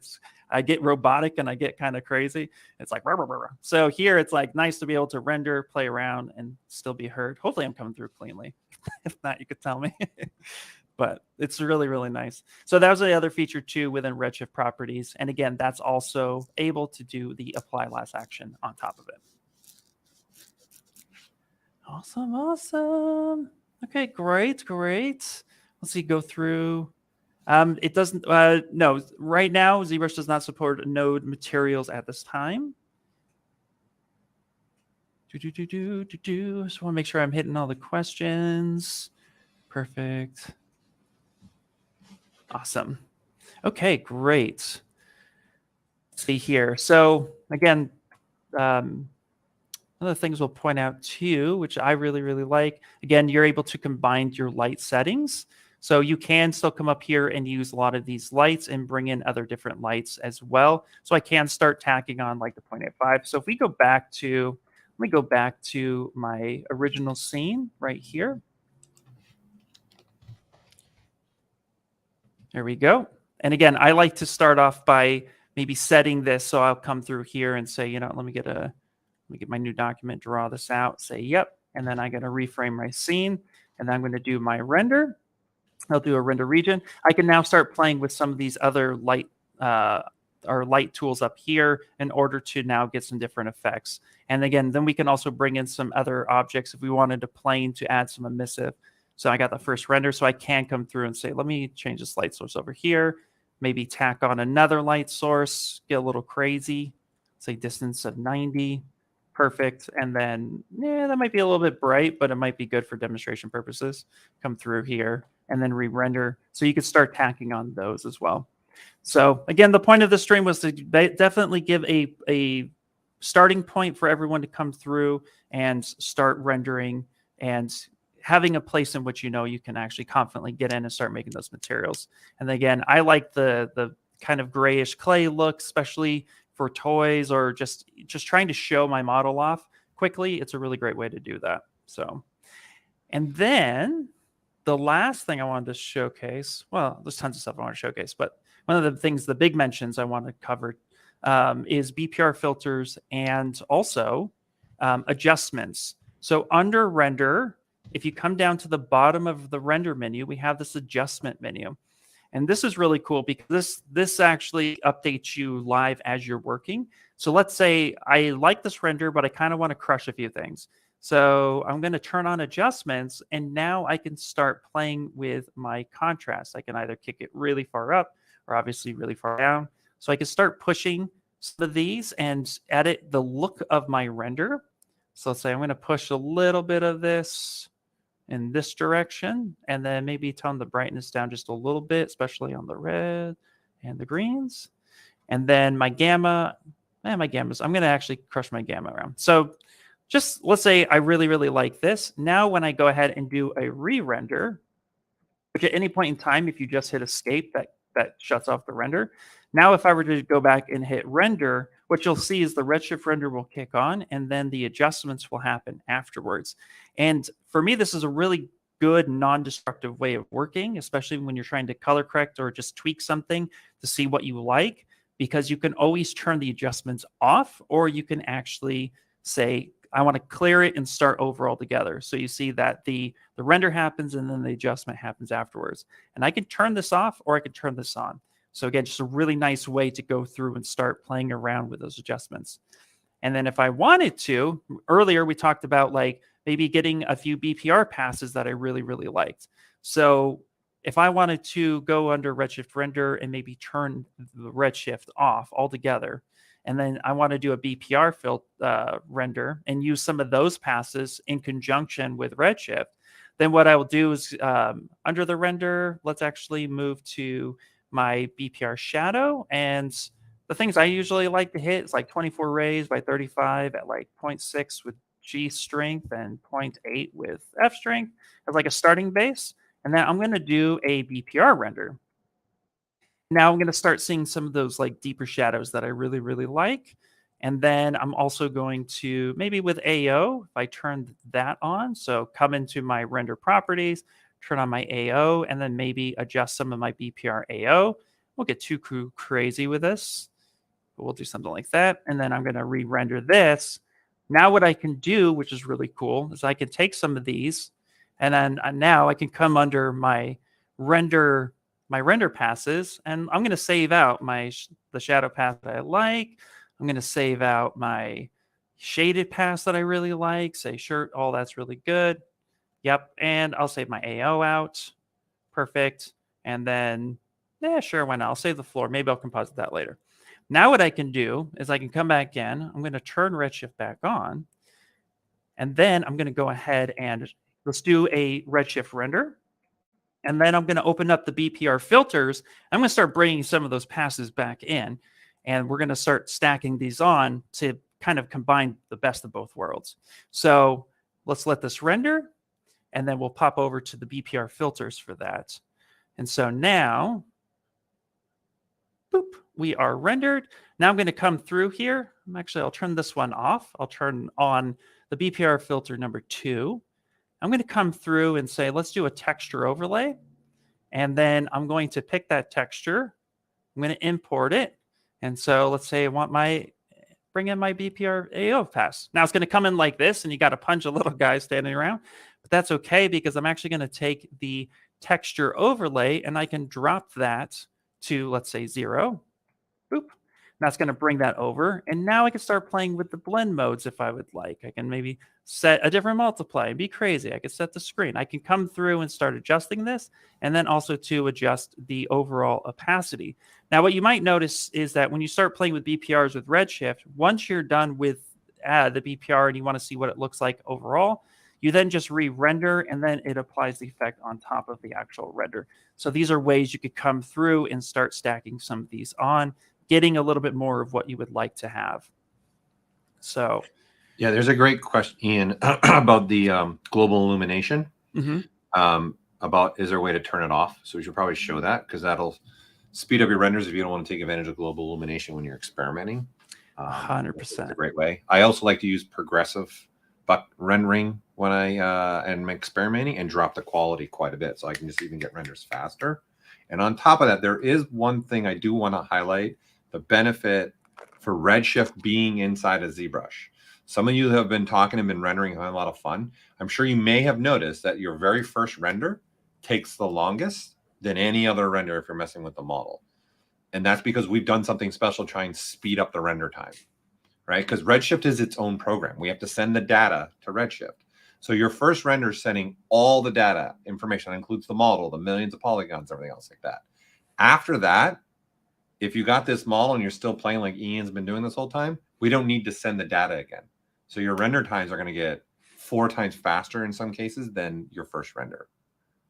I get robotic and I get kind of crazy. It's like, rah, rah, rah. So here it's like nice to be able to render, play around, and still be heard. Hopefully I'm coming through cleanly. If not, you could tell me. But it's really, really nice. So that was the other feature too within Redshift properties. And again, that's also able to do the apply last action on top of it. Awesome. Okay, great. Let's see, go through. It doesn't, no, right now, ZBrush does not support node materials at this time. Just want to make sure I'm hitting all the questions. Perfect. Awesome. Okay, great. Let's see here. So again, one of the things we'll point out too, which I really, really like, again, you're able to combine your light settings. So you can still come up here and use a lot of these lights and bring in other different lights as well. So I can start tacking on like the 0.85. So if we go back to, let me go back to my original scene right here. There we go. And again, I like to start off by maybe setting this. So I'll come through here and say, you know, let me get my new document, draw this out, say, yep. And then I'm going to reframe my scene. And then I'm going to do my render. I'll do a render region. I can now start playing with some of these other light tools up here in order to now get some different effects. And again, then we can also bring in some other objects if we wanted to plane to add some emissive. So I got the first render, so I can come through and say, let me change this light source over here, maybe tack on another light source, get a little crazy, say distance of 90, perfect. And then, yeah, that might be a little bit bright, but it might be good for demonstration purposes. Come through here and then re-render. So you could start tacking on those as well. So again, the point of the stream was to definitely give a starting point for everyone to come through and start rendering and having a place in which, you know, you can actually confidently get in and start making those materials. And again, I like the kind of grayish clay look, especially for toys or just trying to show my model off quickly. It's a really great way to do that. So, and then the last thing I wanted to showcase, well, there's tons of stuff I want to showcase, but one of the things, the big mentions I want to cover is BPR filters and also adjustments. So under render, if you come down to the bottom of the render menu, we have this adjustment menu. And this is really cool because this actually updates you live as you're working. So let's say I like this render, but I kind of want to crush a few things. So I'm going to turn on adjustments, and now I can start playing with my contrast. I can either kick it really far up or obviously really far down. So I can start pushing some of these and edit the look of my render. So let's say I'm going to push a little bit of this in this direction, and then maybe tone the brightness down just a little bit, especially on the red and the greens. And then my gamma, I'm going to actually crush my gamma around. So just let's say I really, really like this. Now when I go ahead and do a re-render, which at any point in time, if you just hit escape, that shuts off the render. Now if I were to go back and hit render, what you'll see is the Redshift render will kick on, and then the adjustments will happen afterwards. And for me, this is a really good non-destructive way of working, especially when you're trying to color correct or just tweak something to see what you like, because you can always turn the adjustments off, or you can actually say, I want to clear it and start over altogether. So you see that the render happens and then the adjustment happens afterwards. And I can turn this off or I can turn this on. So again, just a really nice way to go through and start playing around with those adjustments. And then if I wanted to, earlier we talked about like maybe getting a few BPR passes that I really, really liked. So if I wanted to go under Redshift render and maybe turn the Redshift off altogether, and then I want to do a BPR render and use some of those passes in conjunction with Redshift, then what I will do is under the render, let's actually move to my BPR shadow. And the things I usually like to hit is like 24 rays by 35 at like 0.6 with G strength and 0.8 with F strength as like a starting base. And then I'm going to do a BPR render. Now I'm going to start seeing some of those like deeper shadows that I really, really like. And then I'm also going to maybe with AO, if I turn that on, so come into my render properties, turn on my AO, and then maybe adjust some of my BPR AO. We'll get too crazy with this, but we'll do something like that. And then I'm going to re-render this. Now what I can do, which is really cool, is I can take some of these, and then now I can come under my render passes, and I'm going to save out the shadow path that I like. I'm going to save out my shaded pass that I really like. Say shirt, all that's really good. Yep, and I'll save my AO out. Perfect. And then, yeah, sure, why not? I'll save the floor. Maybe I'll composite that later. Now what I can do is I can come back in. I'm going to turn Redshift back on. And then I'm going to go ahead and let's do a Redshift render. And then I'm going to open up the BPR filters. I'm going to start bringing some of those passes back in. And we're going to start stacking these on to kind of combine the best of both worlds. So let's let this render. And then we'll pop over to the BPR filters for that. And so now, boop, we are rendered. Now I'm going to come through here. I'll turn this one off. I'll turn on the BPR filter number 2. I'm going to come through and say, let's do a texture overlay. And then I'm going to pick that texture. I'm going to import it. And so let's say I want bring in my BPR AO pass. Now it's going to come in like this, and you got a bunch of little guys standing around. But that's okay, because I'm actually going to take the texture overlay and I can drop that to, let's say, 0. Boop. That's going to bring that over. And now I can start playing with the blend modes if I would like. I can maybe set a different multiply and be crazy. I can set the screen. I can come through and start adjusting this, and then also to adjust the overall opacity. Now, what you might notice is that when you start playing with BPRs with Redshift, once you're done with the BPR and you want to see what it looks like overall, you then just re-render, and then it applies the effect on top of the actual render. So these are ways you could come through and start stacking some of these on, getting a little bit more of what you would like to have. So, yeah, there's a great question, Ian, about the global illumination. About, is there a way to turn it off? So we should probably show that, because that'll speed up your renders if you don't want to take advantage of global illumination when you're experimenting. 100%. It's a great way. I also like to use progressive rendering when I am experimenting, and drop the quality quite a bit, so I can just even get renders faster. And on top of that, there is one thing I do want to highlight: the benefit for Redshift being inside of ZBrush. Some of you have been talking and been rendering, having a lot of fun. I'm sure you may have noticed that your very first render takes the longest than any other render if you're messing with the model. And that's because we've done something special to try and speed up the render time, right? Because Redshift is its own program. We have to send the data to Redshift. So your first render is sending all the data, information. That includes the model, the millions of polygons, everything else like that. After that, if you got this model and you're still playing like Ian's been doing this whole time, we don't need to send the data again. So your render times are going to get 4 times faster in some cases than your first render.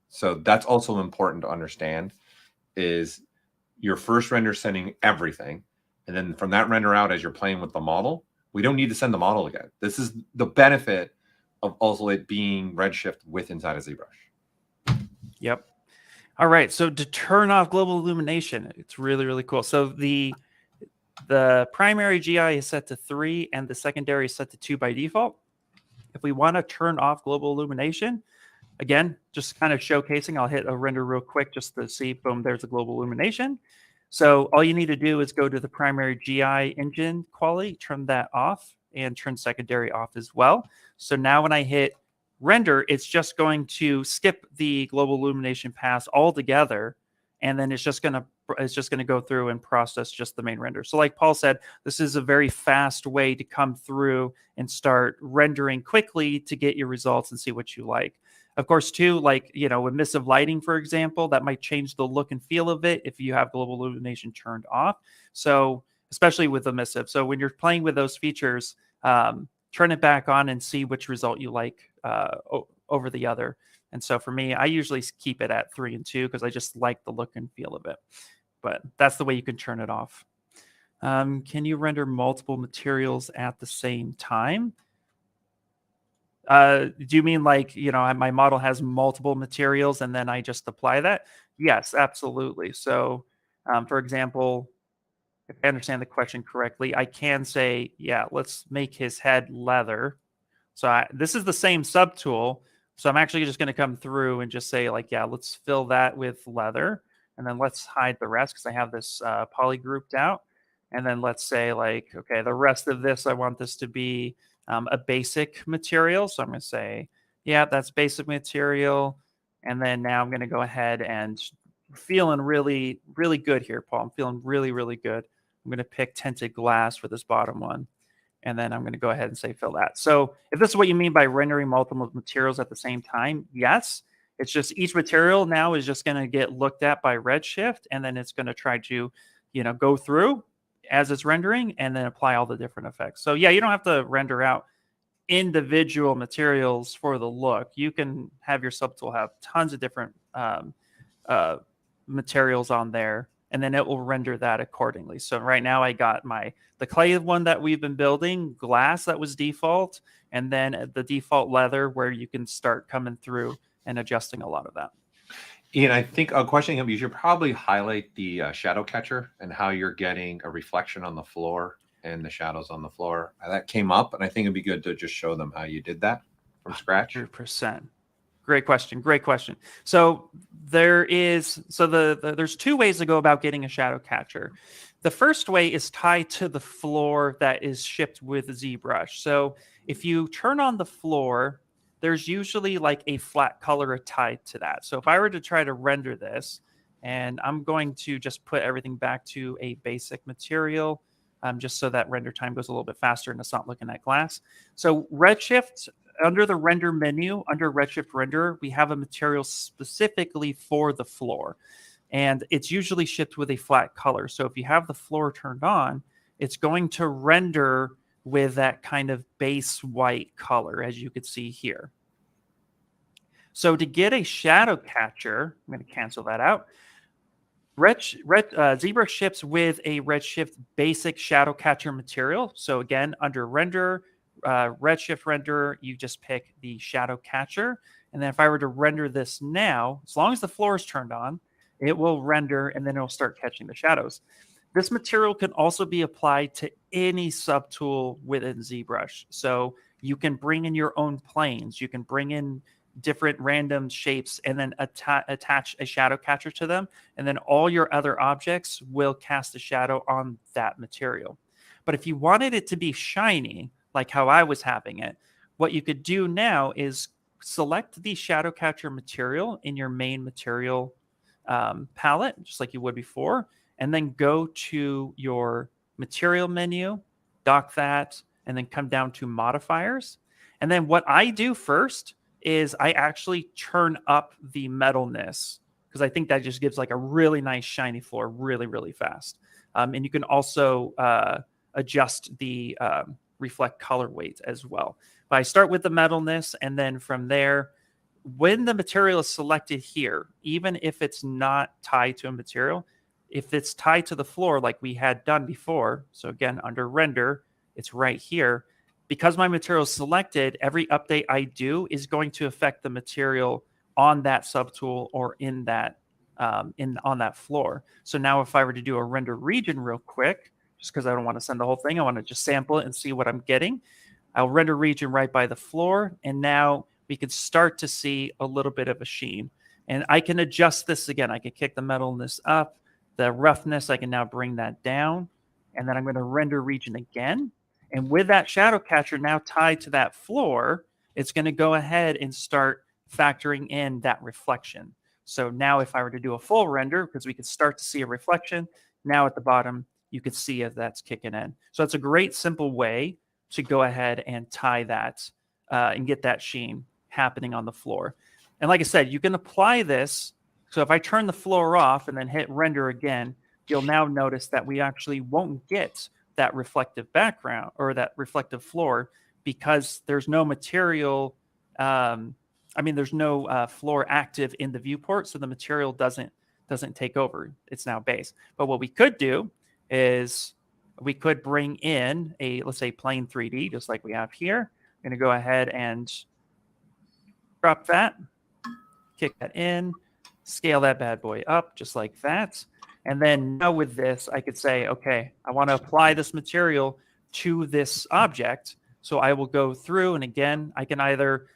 So that's also important to understand, is your first render sending everything. And then from that render out, as you're playing with the model, we don't need to send the model again. This is the benefit of also it being Redshift with inside of ZBrush. Yep. All right. So to turn off global illumination, it's really, really cool. So the primary GI is set to 3 and the secondary is set to 2 by default. If we want to turn off global illumination, again, just kind of showcasing, I'll hit a render real quick just to see, boom, there's a global illumination. So all you need to do is go to the primary GI engine quality, turn that off, and turn secondary off as well. So now when I hit render, it's just going to skip the global illumination pass altogether, and then it's just going to go through and process just the main render. So like Paul said, this is a very fast way to come through and start rendering quickly to get your results and see what you like. Of course, too, like, with emissive lighting, for example, that might change the look and feel of it if you have global illumination turned off. So especially with emissive. So when you're playing with those features, turn it back on and see which result you like over the other. And so for me, I usually keep it at 3 and 2 because I just like the look and feel of it. But that's the way you can turn it off. Can you render multiple materials at the same time? Do you mean like, my model has multiple materials and then I just apply that? Yes, absolutely. So, for example, if I understand the question correctly, I can say, yeah, let's make his head leather. So this is the same subtool. So I'm actually just going to come through and just say like, yeah, let's fill that with leather. And then let's hide the rest because I have this poly grouped out. And then let's say like, okay, the rest of this, I want this to be a basic material. So I'm going to say, yeah, that's basic material. And then now I'm going to go ahead and feeling really, really good here, Paul. I'm feeling really, really good. I'm going to pick tinted glass for this bottom one. And then I'm going to go ahead and say fill that. So if this is what you mean by rendering multiple materials at the same time, yes. It's just each material now is just going to get looked at by Redshift, and then it's going to try to, go through as it's rendering and then apply all the different effects. So yeah, you don't have to render out individual materials for the look. You can have your subtool have tons of different uh, materials on there, and then it will render that accordingly. So right now I got the clay one that we've been building, glass that was default, and then the default leather where you can start coming through and adjusting a lot of that. Ian, I think a question you should probably highlight the shadow catcher and how you're getting a reflection on the floor and the shadows on the floor. That came up, and I think it'd be good to just show them how you did that from scratch. 100%. Great question. Great question. So there's two ways to go about getting a shadow catcher. The first way is tied to the floor that is shipped with ZBrush. So if you turn on the floor, there's usually like a flat color tied to that. So if I were to try to render this, and I'm going to just put everything back to a basic material, just so that render time goes a little bit faster and it's not looking at glass. So Redshift, under the render menu, under Redshift Renderer, we have a material specifically for the floor. And it's usually shipped with a flat color. So if you have the floor turned on, it's going to render with that kind of base white color, as you could see here. So to get a shadow catcher, I'm going to cancel that out. ZBrush ships with a Redshift basic shadow catcher material. So again, under render, Redshift renderer, you just pick the shadow catcher. And then if I were to render this now, as long as the floor is turned on, it will render and then it'll start catching the shadows. This material can also be applied to any subtool within ZBrush. So you can bring in your own planes. You can bring in different random shapes and then attach a shadow catcher to them. And then all your other objects will cast a shadow on that material. But if you wanted it to be shiny, like how I was having it, what you could do now is select the shadow catcher material in your main material palette, just like you would before, and then go to your material menu, dock that, and then come down to modifiers. And then what I do first is I actually turn up the metalness because I think that just gives like a really nice shiny floor really, really fast. And you can also adjust the reflect color weight as well. But I start with the metalness, and then from there, when the material is selected here, even if it's not tied to a material, if it's tied to the floor like we had done before, so again, under render, it's right here. Because my material is selected, every update I do is going to affect the material on that subtool or in that on that floor. So now if I were to do a render region real quick, just because I don't want to send the whole thing, I want to just sample it and see what I'm getting. I'll render region right by the floor, and now we can start to see a little bit of a sheen. And I can adjust this again. I can kick the metalness up, the roughness, I can now bring that down, and then I'm going to render region again. And with that shadow catcher now tied to that floor, it's going to go ahead and start factoring in that reflection. So now if I were to do a full render, because we could start to see a reflection, now at the bottom, you can see if that's kicking in. So it's a great simple way to go ahead and tie that and get that sheen happening on the floor. And like I said, you can apply this. So if I turn the floor off and then hit render again, you'll now notice that we actually won't get that reflective background or that reflective floor because there's no material. There's no floor active in the viewport, so the material doesn't take over. It's now base. But what we could do is we could bring in let's say plane 3D, just like we have here. I'm going to go ahead and Drop that, kick that in, scale that bad boy up just like that. And then now with this, I could say, okay, I want to apply this material to this object. So I will go through, and again, I can either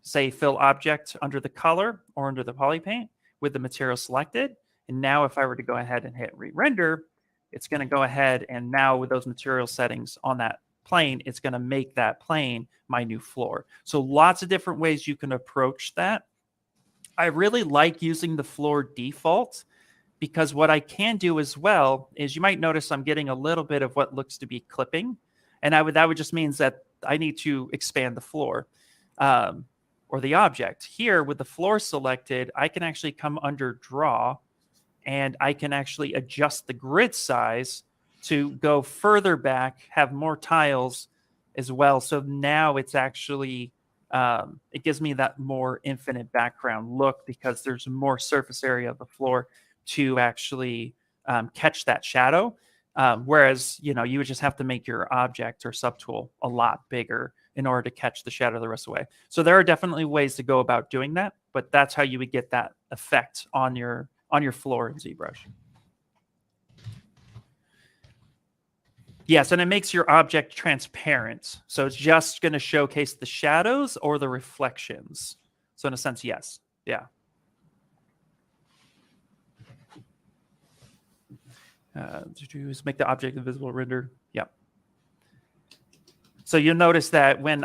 say fill object under the color or under the poly paint with the material selected. And now if I were to go ahead and hit re-render, it's going to go ahead, and now with those material settings on that plane, it's going to make that plane my new floor. So lots of different ways you can approach that. I really like using the floor default, because what I can do as well is, you might notice I'm getting a little bit of what looks to be clipping. And that would just means that I need to expand the floor or the object. Here with the floor selected, I can actually come under draw, and I can actually adjust the grid size to go further back, have more tiles as well. So now it's actually, it gives me that more infinite background look, because there's more surface area of the floor to actually catch that shadow. Whereas, you would just have to make your object or subtool a lot bigger in order to catch the shadow the rest of the way. So there are definitely ways to go about doing that, but that's how you would get that effect on your floor in ZBrush. Yes, and it makes your object transparent. So it's just going to showcase the shadows or the reflections. So in a sense, yes. Yeah. Just make the object invisible, render. Yep. So you'll notice that when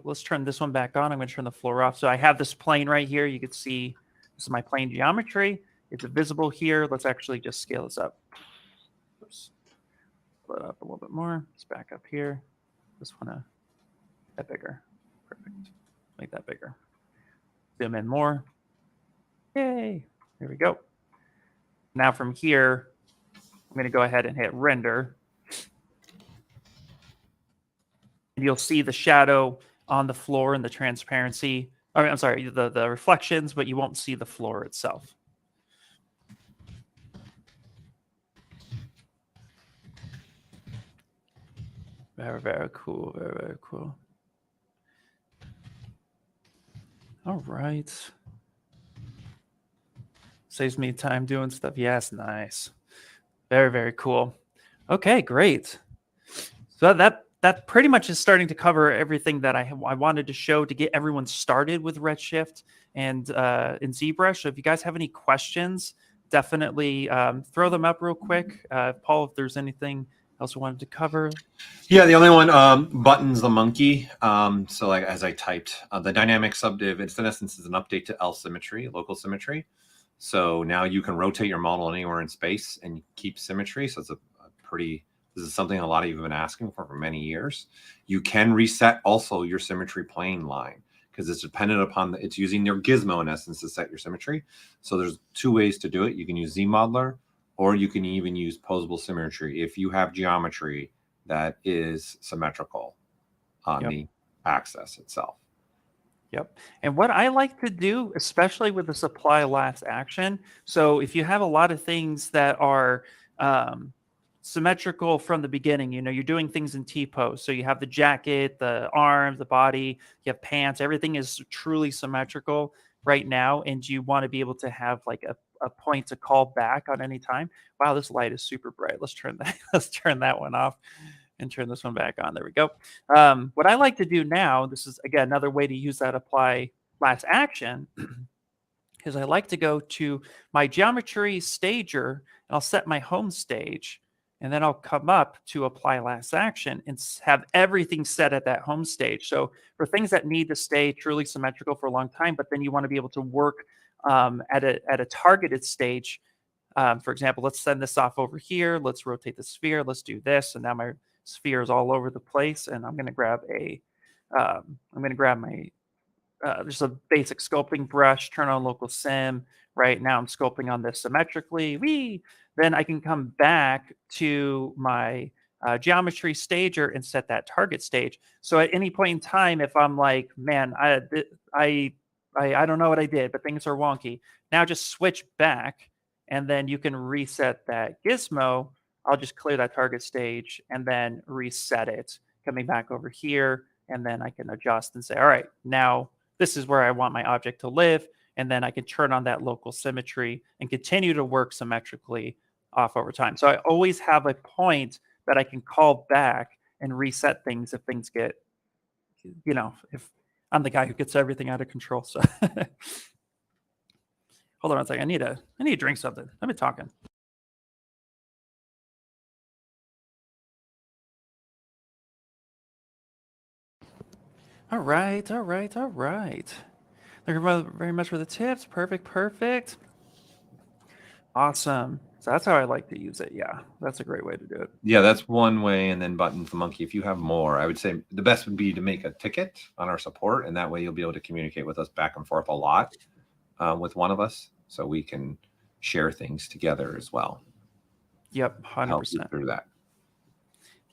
let's turn this one back on. I'm going to turn the floor off. So I have this plane right here. You can see this is my plane geometry. It's visible here. Let's actually just scale this up. Oops. Pull it up a little bit more. Let's back up here. Just want to make that bigger. Perfect. Make that bigger. Zoom in more. Yay. There we go. Now from here, I'm going to go ahead and hit render. And you'll see the shadow on the floor and the transparency. I'm sorry, the reflections, but you won't see the floor itself. Very, very cool. Very, very cool. All right. Saves me time doing stuff. Yes, nice. Very, very cool. Okay, great. So that pretty much is starting to cover everything that I wanted to show to get everyone started with Redshift and in ZBrush. So if you guys have any questions, definitely throw them up real quick. Paul, if there's anything else you wanted to cover. Yeah, the only one, buttons the monkey. So like as I typed, the dynamic subdiv, it's in essence is an update to L symmetry, local symmetry. So now you can rotate your model anywhere in space and keep symmetry. So it's a pretty, this is something a lot of you have been asking for many years. You can reset also your symmetry plane line, because it's dependent upon it's using your gizmo in essence to set your symmetry. So there's two ways to do it. You can use ZModeler, or you can even use posable symmetry if you have geometry that is symmetrical on the axis itself. Yep. And what I like to do, especially with the supply last action, so if you have a lot of things that are symmetrical from the beginning, you're doing things in T-pose. So you have the jacket, the arms, the body, you have pants, everything is truly symmetrical right now. And you want to be able to have like a point to call back on any time. Wow, this light is super bright. Let's turn that one off and turn this one back on. There we go. What I like to do now, this is again another way to use that apply last action, is I like to go to my geometry stager and I'll set my home stage, and then I'll come up to apply last action and have everything set at that home stage. So for things that need to stay truly symmetrical for a long time, but then you want to be able to work at a targeted stage. For example, let's send this off over here. Let's rotate the sphere. Let's do this. And now my sphere is all over the place. And I'm going to grab my just a basic sculpting brush, turn on local sim. Right now I'm sculpting on this symmetrically. Then I can come back to my geometry stager and set that target stage. So at any point in time, if I'm like, man, I don't know what I did, but things are wonky. Now just switch back, and then you can reset that gizmo. I'll just clear that target stage and then reset it, coming back over here, and then I can adjust and say, all right, now this is where I want my object to live. And then I can turn on that local symmetry and continue to work symmetrically off over time. So I always have a point that I can call back and reset things if things get, if I'm the guy who gets everything out of control. So hold on a second. I need to drink something. I've been talking. All right. Thank you very much for the tips. Perfect. Awesome. So that's how I like to use it. Yeah, that's a great way to do it. Yeah, that's one way. And then Buttons the Monkey. If you have more, I would say the best would be to make a ticket on our support, and that way you'll be able to communicate with us back and forth a lot with one of us, so we can share things together as well. Yep, 100% through that.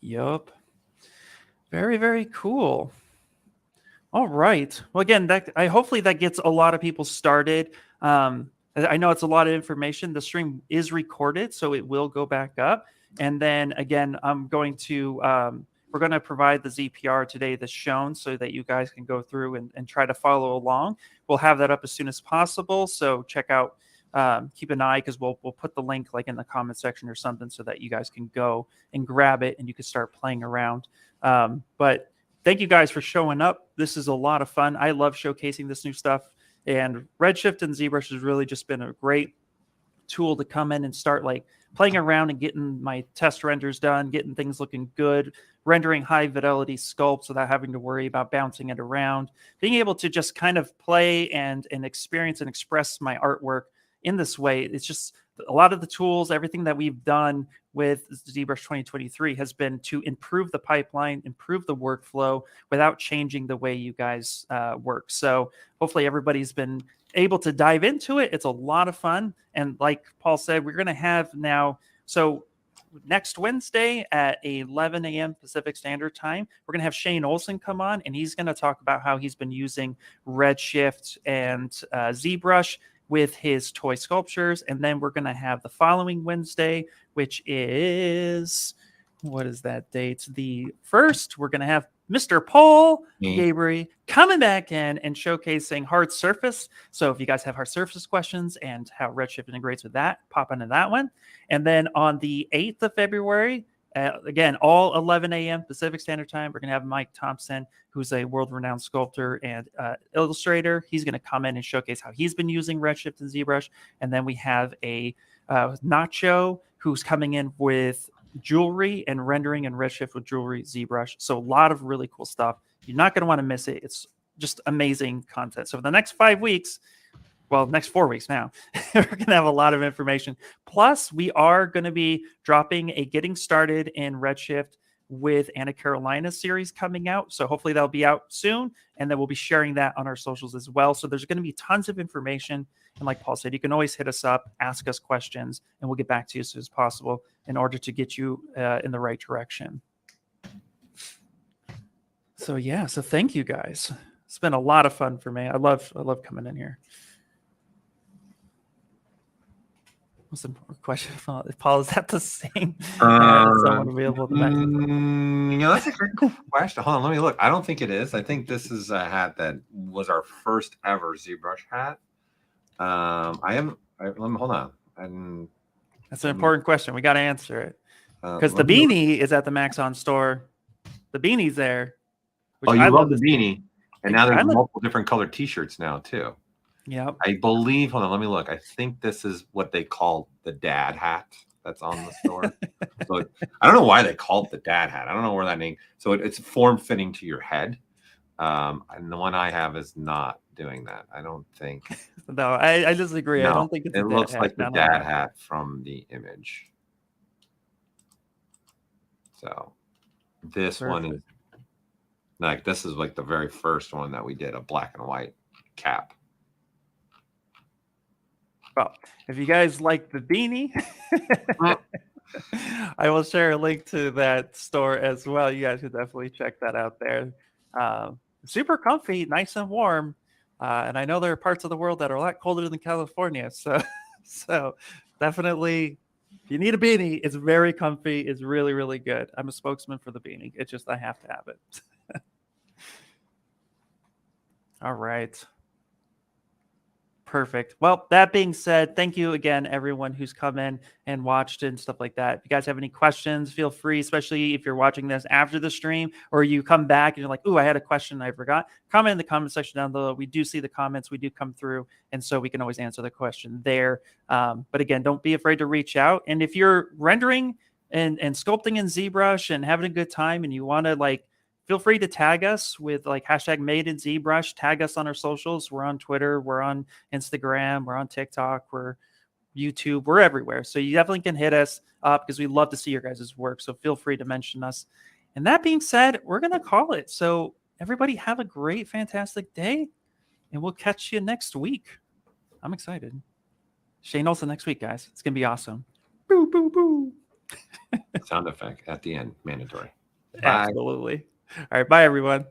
Yep. Very cool. All right. Well, again, hopefully that gets a lot of people started. I know it's a lot of information. The stream is recorded, so it will go back up. And then again, we're going to provide the ZPR today that's shown so that you guys can go through and try to follow along. We'll have that up as soon as possible. So check out, keep an eye, because we'll put the link like in the comment section or something so that you guys can go and grab it and you can start playing around. But thank you guys for showing up. This is a lot of fun. I love showcasing this new stuff. And Redshift and ZBrush has really just been a great tool to come in and start like playing around and getting my test renders done, getting things looking good, rendering high fidelity sculpts without having to worry about bouncing it around, being able to just kind of play and experience and express my artwork in this way. It's just a lot of the tools, everything that we've done with ZBrush 2023 has been to improve the pipeline, improve the workflow without changing the way you guys work. So hopefully everybody's been able to dive into it. It's a lot of fun. And like Paul said, we're going to have now, so next Wednesday at 11 a.m. Pacific Standard Time, we're going to have Shane Olson come on, and he's going to talk about how he's been using Redshift and ZBrush with his toy sculptures. And then we're going to have the following Wednesday, which is, what is that date? The 1st, we're going to have Mr. Paul Gabriel coming back in and showcasing hard surface. So if you guys have hard surface questions and how Redshift integrates with that, pop into that one. And then on the 8th of February, again, all 11 a.m. Pacific Standard Time, we're going to have Mike Thompson, who's a world-renowned sculptor and illustrator. He's going to come in and showcase how he's been using Redshift and ZBrush. And then we have a Nacho, who's coming in with jewelry and rendering in Redshift with jewelry, ZBrush. So a lot of really cool stuff. You're not going to want to miss it. It's just amazing content. So for the next 5 weeks, well, next 4 weeks now, we're going to have a lot of information. Plus, we are going to be dropping a Getting Started in Redshift with Anna Carolina series coming out. So hopefully that'll be out soon. And then we'll be sharing that on our socials as well. So there's going to be tons of information. And like Paul said, you can always hit us up, ask us questions, and we'll get back to you as soon as possible in order to get you in the right direction. So yeah, so thank you guys. It's been a lot of fun for me. I love coming in here. What's the question? Paul, is that the same? Someone available to that's a great question. Hold on, let me look. I don't think it is. I think this is a hat that was our first ever ZBrush hat. Hold on. That's an important question. We got to answer it because the beanie is at the Maxon store. The beanie's there. Oh, you love the beanie, and now there's multiple different colored T-shirts now too. Yeah, I believe. Hold on, let me look. I think this is what they call the dad hat that's on the store. So I don't know why they call it the dad hat. I don't know where that name. So it's form fitting to your head, and the one I have is not doing that. I don't think. No, I disagree. No, I don't think it's. It looks like the dad hat from the image. So this one is like this is like the very first one that we did, a black and white cap. Well, if you guys like the beanie, I will share a link to that store as well. You guys can definitely check that out there. Super comfy, nice and warm. And I know there are parts of the world that are a lot colder than California. So definitely, if you need a beanie, it's very comfy. It's really, really good. I'm a spokesman for the beanie. It's just I have to have it. All right. Perfect. Well, that being said, thank you again, everyone who's come in and watched and stuff like that. If you guys have any questions, feel free, especially if you're watching this after the stream or you come back and you're like, oh, I had a question I forgot. Comment in the comment section down below. We do see the comments. We do come through. And so we can always answer the question there. But again, don't be afraid to reach out. And if you're rendering and sculpting in ZBrush and having a good time and you want to like, feel free to tag us with like hashtag made in ZBrush. Tag us on our socials. We're on Twitter. We're on Instagram. We're on TikTok. We're YouTube. We're everywhere. So you definitely can hit us up because we love to see your guys' work. So feel free to mention us. And that being said, we're going to call it. So everybody have a great, fantastic day. And we'll catch you next week. I'm excited. Shane Olsen next week, guys. It's going to be awesome. Boo, boo, boo. Sound effect at the end, mandatory. Bye. Absolutely. All right. Bye, everyone.